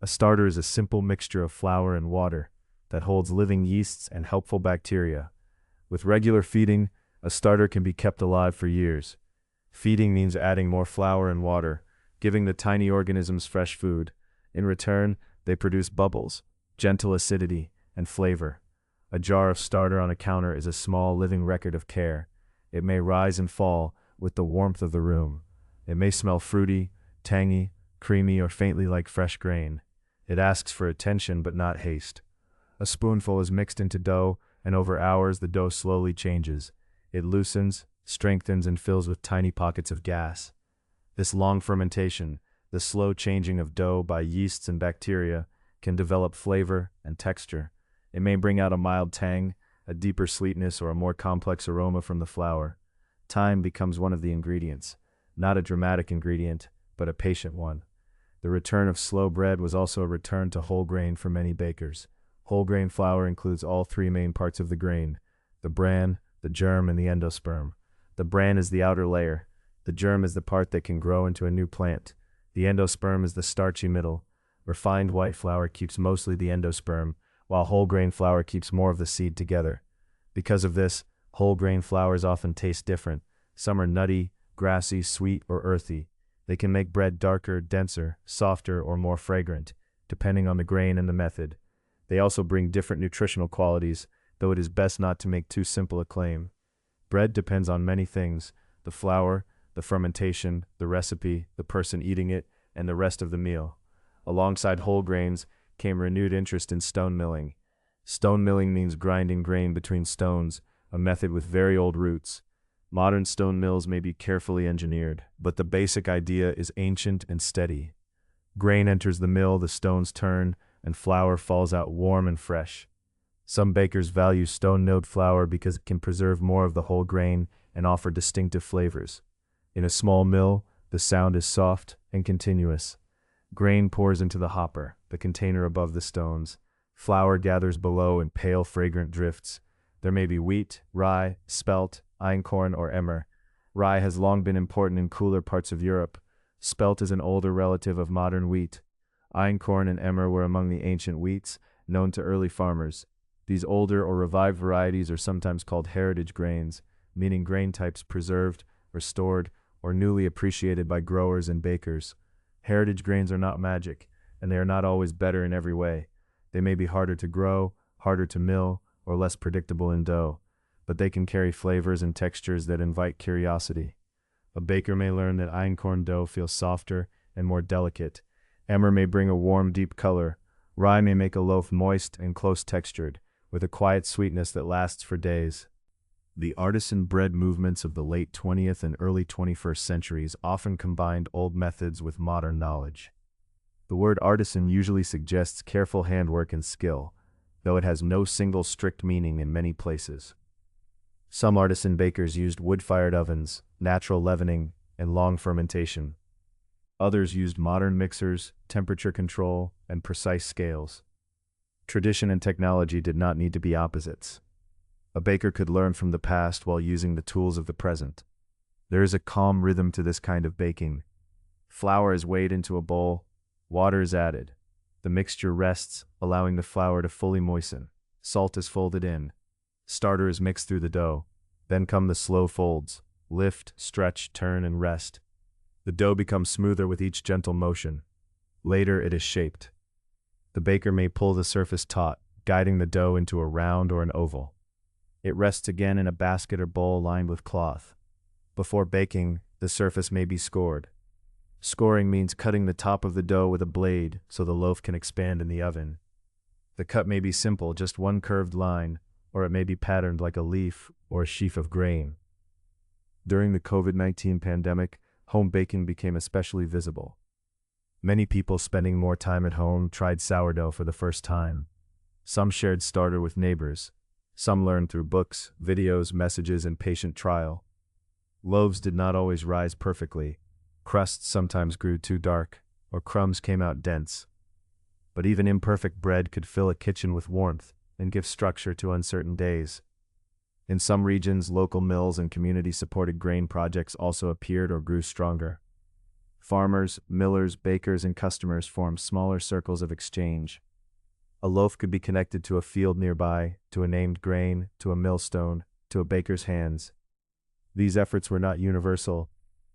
A starter is a simple mixture of flour and water that holds living yeasts and helpful bacteria. With regular feeding, a starter can be kept alive for years. Feeding means adding more flour and water, giving the tiny organisms fresh food. In return, they produce bubbles, gentle acidity, and flavor. A jar of starter on a counter is a small living record of care. It may rise and fall with the warmth of the room. It may smell fruity, tangy, creamy, or faintly like fresh grain. It asks for attention but not haste. A spoonful is mixed into dough, and over hours the dough slowly changes. It loosens, strengthens, and fills with tiny pockets of gas. This long fermentation, the slow changing of dough by yeasts and bacteria, can develop flavor and texture. It may bring out a mild tang, a deeper sweetness, or a more complex aroma from the flour. Time becomes one of the ingredients, not a dramatic ingredient, but a patient one. The return of slow bread was also a return to whole grain for many bakers. Whole grain flour includes all three main parts of the grain: the bran, the germ, and the endosperm. The bran is the outer layer. The germ is the part that can grow into a new plant. The endosperm is the starchy middle. Refined white flour keeps mostly the endosperm, while whole grain flour keeps more of the seed together. Because of this, whole grain flours often taste different. Some are nutty, grassy, sweet, or earthy. They can make bread darker, denser, softer, or more fragrant, depending on the grain and the method. They also bring different nutritional qualities, though it is best not to make too simple a claim. Bread depends on many things: the flour, the fermentation, the recipe, the person eating it, and the rest of the meal. Alongside whole grains came renewed interest in stone milling. Stone milling means grinding grain between stones, a method with very old roots. Modern stone mills may be carefully engineered, but the basic idea is ancient and steady. Grain enters the mill, the stones turn, and flour falls out warm and fresh. Some bakers value stone-milled flour because it can preserve more of the whole grain and offer distinctive flavors. In a small mill, the sound is soft and continuous. Grain pours into the hopper, the container above the stones. Flour gathers below in pale, fragrant drifts. There may be wheat, rye, spelt, einkorn, or emmer. Rye has long been important in cooler parts of Europe. Spelt is an older relative of modern wheat. Einkorn and emmer were among the ancient wheats, known to early farmers. These older or revived varieties are sometimes called heritage grains, meaning grain types preserved, restored, or newly appreciated by growers and bakers. Heritage grains are not magic, and they are not always better in every way. They may be harder to grow, harder to mill, or less predictable in dough, but they can carry flavors and textures that invite curiosity. A baker may learn that einkorn dough feels softer and more delicate. Emmer may bring a warm, deep color. Rye may make a loaf moist and close-textured, with a quiet sweetness that lasts for days. The artisan bread movements of the late 20th and early 21st centuries often combined old methods with modern knowledge. The word artisan usually suggests careful handwork and skill, though it has no single strict meaning in many places. Some artisan bakers used wood-fired ovens, natural leavening, and long fermentation. Others used modern mixers, temperature control, and precise scales. Tradition and technology did not need to be opposites. A baker could learn from the past while using the tools of the present. There is a calm rhythm to this kind of baking. Flour is weighed into a bowl, water is added. The mixture rests, allowing the flour to fully moisten. Salt is folded in. Starter is mixed through the dough. Then come the slow folds: lift, stretch, turn, and rest. The dough becomes smoother with each gentle motion. Later it is shaped. The baker may pull the surface taut, guiding the dough into a round or an oval. It rests again in a basket or bowl lined with cloth. Before baking, the surface may be scored. Scoring means cutting the top of the dough with a blade so the loaf can expand in the oven. The cut may be simple, just one curved line, or it may be patterned like a leaf or a sheaf of grain. During the COVID-19 pandemic, home baking became especially visible. Many people spending more time at home tried sourdough for the first time. Some shared starter with neighbors. Some learned through books, videos, messages, and patient trial. Loaves did not always rise perfectly. Crusts sometimes grew too dark, or crumbs came out dense. But even imperfect bread could fill a kitchen with warmth and give structure to uncertain days. In some regions, local mills and community-supported grain projects also appeared or grew stronger. Farmers, millers, bakers, and customers formed smaller circles of exchange. A loaf could be connected to a field nearby, to a named grain, to a millstone, to a baker's hands. These efforts were not universal,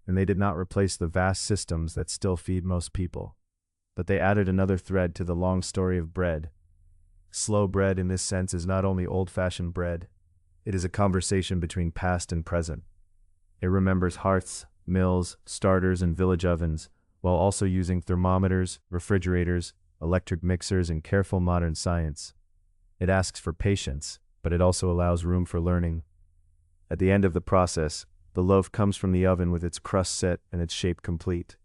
and they did not replace the vast systems that still feed most people. But they added another thread to the long story of bread. Slow bread in this sense is not only old-fashioned bread, it is a conversation between past and present. It remembers hearths, mills, starters, and village ovens, while also using thermometers, refrigerators, electric mixers, and careful modern science. It asks for patience, but it also allows room for learning. At the end of the process, the loaf comes from the oven with its crust set and its shape complete.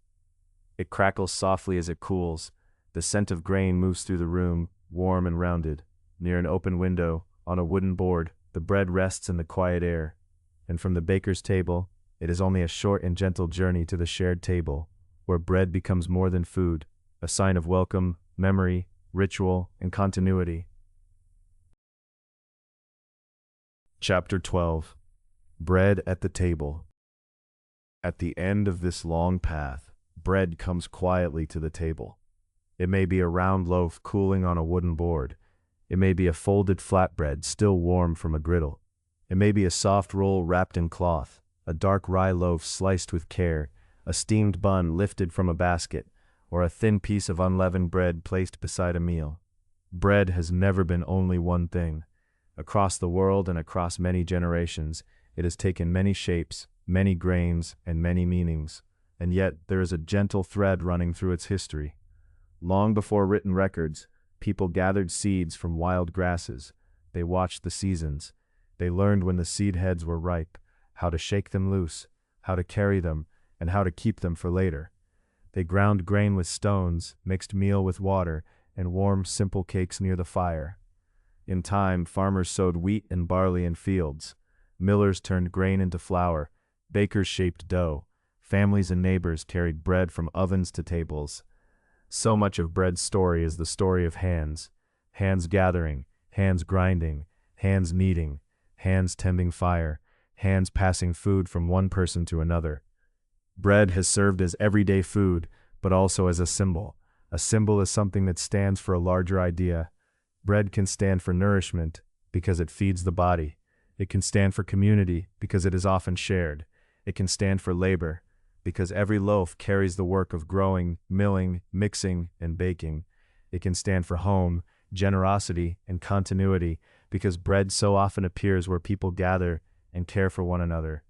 It crackles softly as it cools. The scent of grain moves through the room, warm and rounded. Near an open window, on a wooden board, the bread rests in the quiet air. And from the baker's table, it is only a short and gentle journey to the shared table, where bread becomes more than food, a sign of welcome, memory, ritual, and continuity. Chapter 12. Bread at the Table. At the end of this long path, bread comes quietly to the table. It may be a round loaf cooling on a wooden board. It may be a folded flatbread still warm from a griddle. It may be a soft roll wrapped in cloth, a dark rye loaf sliced with care, a steamed bun lifted from a basket, or a thin piece of unleavened bread placed beside a meal. Bread has never been only one thing. Across the world and across many generations, it has taken many shapes, many grains, and many meanings, and yet there is a gentle thread running through its history. Long before written records, people gathered seeds from wild grasses. They watched the seasons. They learned when the seed heads were ripe, how to shake them loose, how to carry them, and how to keep them for later. They ground grain with stones, mixed meal with water, and warmed simple cakes near the fire. In time, farmers sowed wheat and barley in fields. Millers turned grain into flour. Bakers shaped dough. Families and neighbors carried bread from ovens to tables. So much of bread's story is the story of hands. Hands gathering, hands grinding, hands kneading, hands tending fire, hands passing food from one person to another. Bread has served as everyday food, but also as a symbol. A symbol is something that stands for a larger idea. Bread can stand for nourishment because it feeds the body. It can stand for community because it is often shared. It can stand for labor because every loaf carries the work of growing, milling, mixing, and baking. It can stand for home, generosity, and continuity because bread so often appears where people gather and care for one another.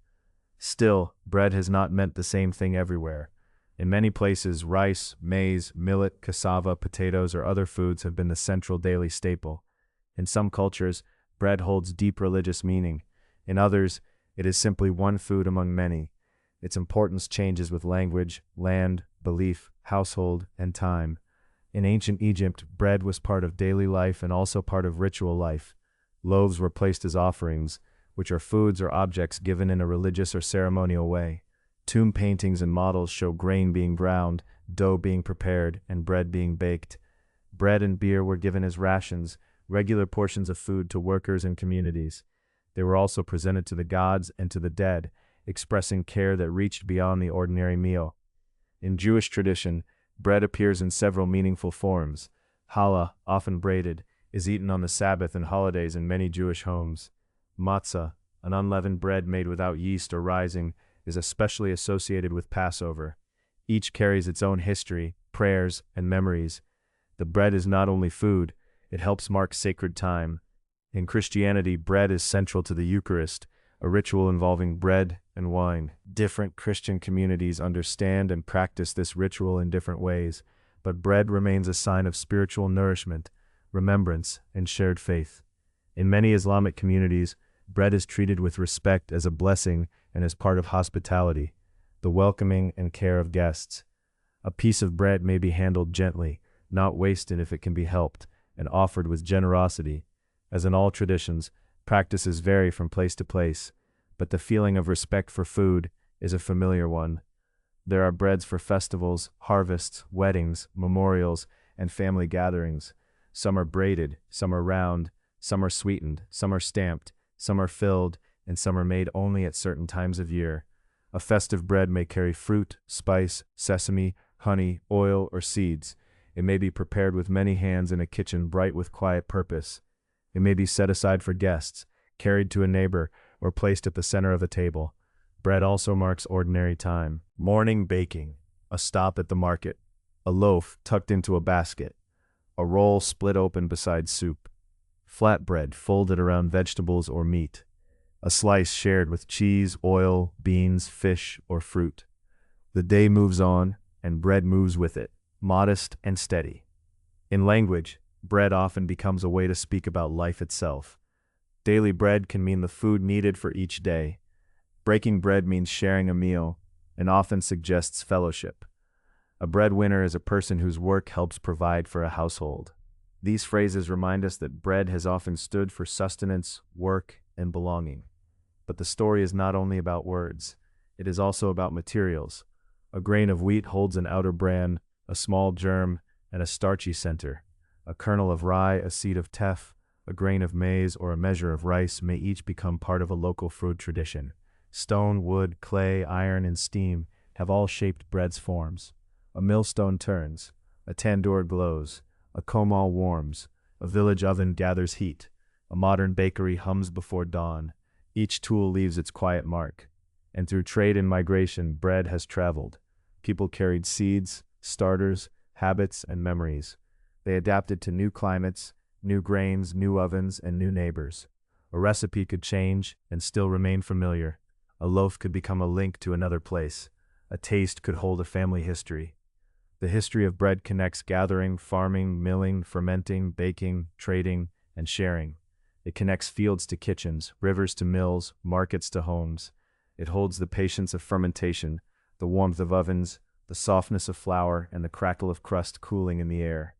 Still, bread has not meant the same thing everywhere. In many places, rice, maize, millet, cassava, potatoes, or other foods have been the central daily staple. In some cultures, bread holds deep religious meaning. In others, it is simply one food among many. Its importance changes with language, land, belief, household, and time. In ancient Egypt, bread was part of daily life and also part of ritual life. Loaves were placed as offerings, which are foods or objects given in a religious or ceremonial way. Tomb paintings and models show grain being ground, dough being prepared, and bread being baked. Bread and beer were given as rations, regular portions of food to workers and communities. They were also presented to the gods and to the dead, expressing care that reached beyond the ordinary meal. In Jewish tradition, bread appears in several meaningful forms. Challah, often braided, is eaten on the Sabbath and holidays in many Jewish homes. Matzah, an unleavened bread made without yeast or rising, is especially associated with Passover. Each carries its own history, prayers, and memories. The bread is not only food, it helps mark sacred time. In Christianity, bread is central to the Eucharist, a ritual involving bread and wine. Different Christian communities understand and practice this ritual in different ways, but bread remains a sign of spiritual nourishment, remembrance, and shared faith. In many Islamic communities, bread is treated with respect as a blessing and as part of hospitality, the welcoming and care of guests. A piece of bread may be handled gently, not wasted if it can be helped, and offered with generosity. As in all traditions, Practices vary from place to place, but the feeling of respect for food is a familiar one. There are breads for festivals, harvests, weddings, memorials, and family gatherings. Some are braided, some are round, some are sweetened, some are stamped, some are filled, and some are made only at certain times of year. A festive bread may carry fruit, spice, sesame, honey, oil, or seeds. It may be prepared with many hands in a kitchen bright with quiet purpose. It may be set aside for guests, carried to a neighbor, or placed at the center of a table. Bread also marks ordinary time. Morning baking, a stop at the market, a loaf tucked into a basket, a roll split open beside soup, flatbread folded around vegetables or meat, a slice shared with cheese, oil, beans, fish, or fruit. The day moves on, and bread moves with it, modest and steady. In language, bread often becomes a way to speak about life itself. Daily bread can mean the food needed for each day. Breaking bread means sharing a meal, and often suggests fellowship. A breadwinner is a person whose work helps provide for a household. These phrases remind us that bread has often stood for sustenance, work, and belonging. But the story is not only about words, it is also about materials. A grain of wheat holds an outer bran, a small germ, and a starchy center. A kernel of rye, a seed of teff, a grain of maize, or a measure of rice may each become part of a local food tradition. Stone, wood, clay, iron, and steam have all shaped bread's forms. A millstone turns, a tandoor glows, a komal warms, a village oven gathers heat, a modern bakery hums before dawn. Each tool leaves its quiet mark. And through trade and migration, bread has traveled. People carried seeds, starters, habits, and memories. They adapted to new climates, new grains, new ovens, and new neighbors. A recipe could change and still remain familiar. A loaf could become a link to another place. A taste could hold a family history. The history of bread connects gathering, farming, milling, fermenting, baking, trading, and sharing. It connects fields to kitchens, rivers to mills, markets to homes. It holds the patience of fermentation, the warmth of ovens, the softness of flour, and the crackle of crust cooling in the air.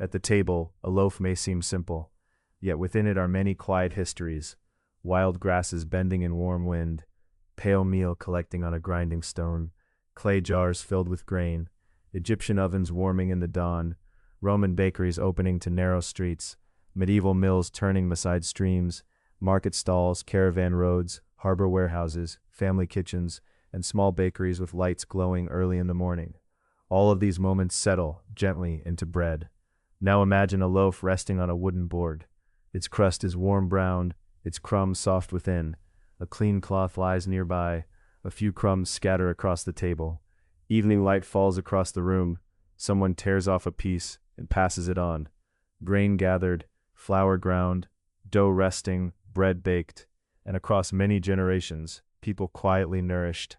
At the table, a loaf may seem simple, yet within it are many quiet histories: wild grasses bending in warm wind, pale meal collecting on a grinding stone, clay jars filled with grain, Egyptian ovens warming in the dawn, Roman bakeries opening to narrow streets, medieval mills turning beside streams, market stalls, caravan roads, harbor warehouses, family kitchens, and small bakeries with lights glowing early in the morning. All of these moments settle gently into bread. Now imagine a loaf resting on a wooden board. Its crust is warm browned, its crumbs soft within. A clean cloth lies nearby. A few crumbs scatter across the table. Evening light falls across the room. Someone tears off a piece and passes it on. Grain gathered, flour ground, dough resting, bread baked, and across many generations, people quietly nourished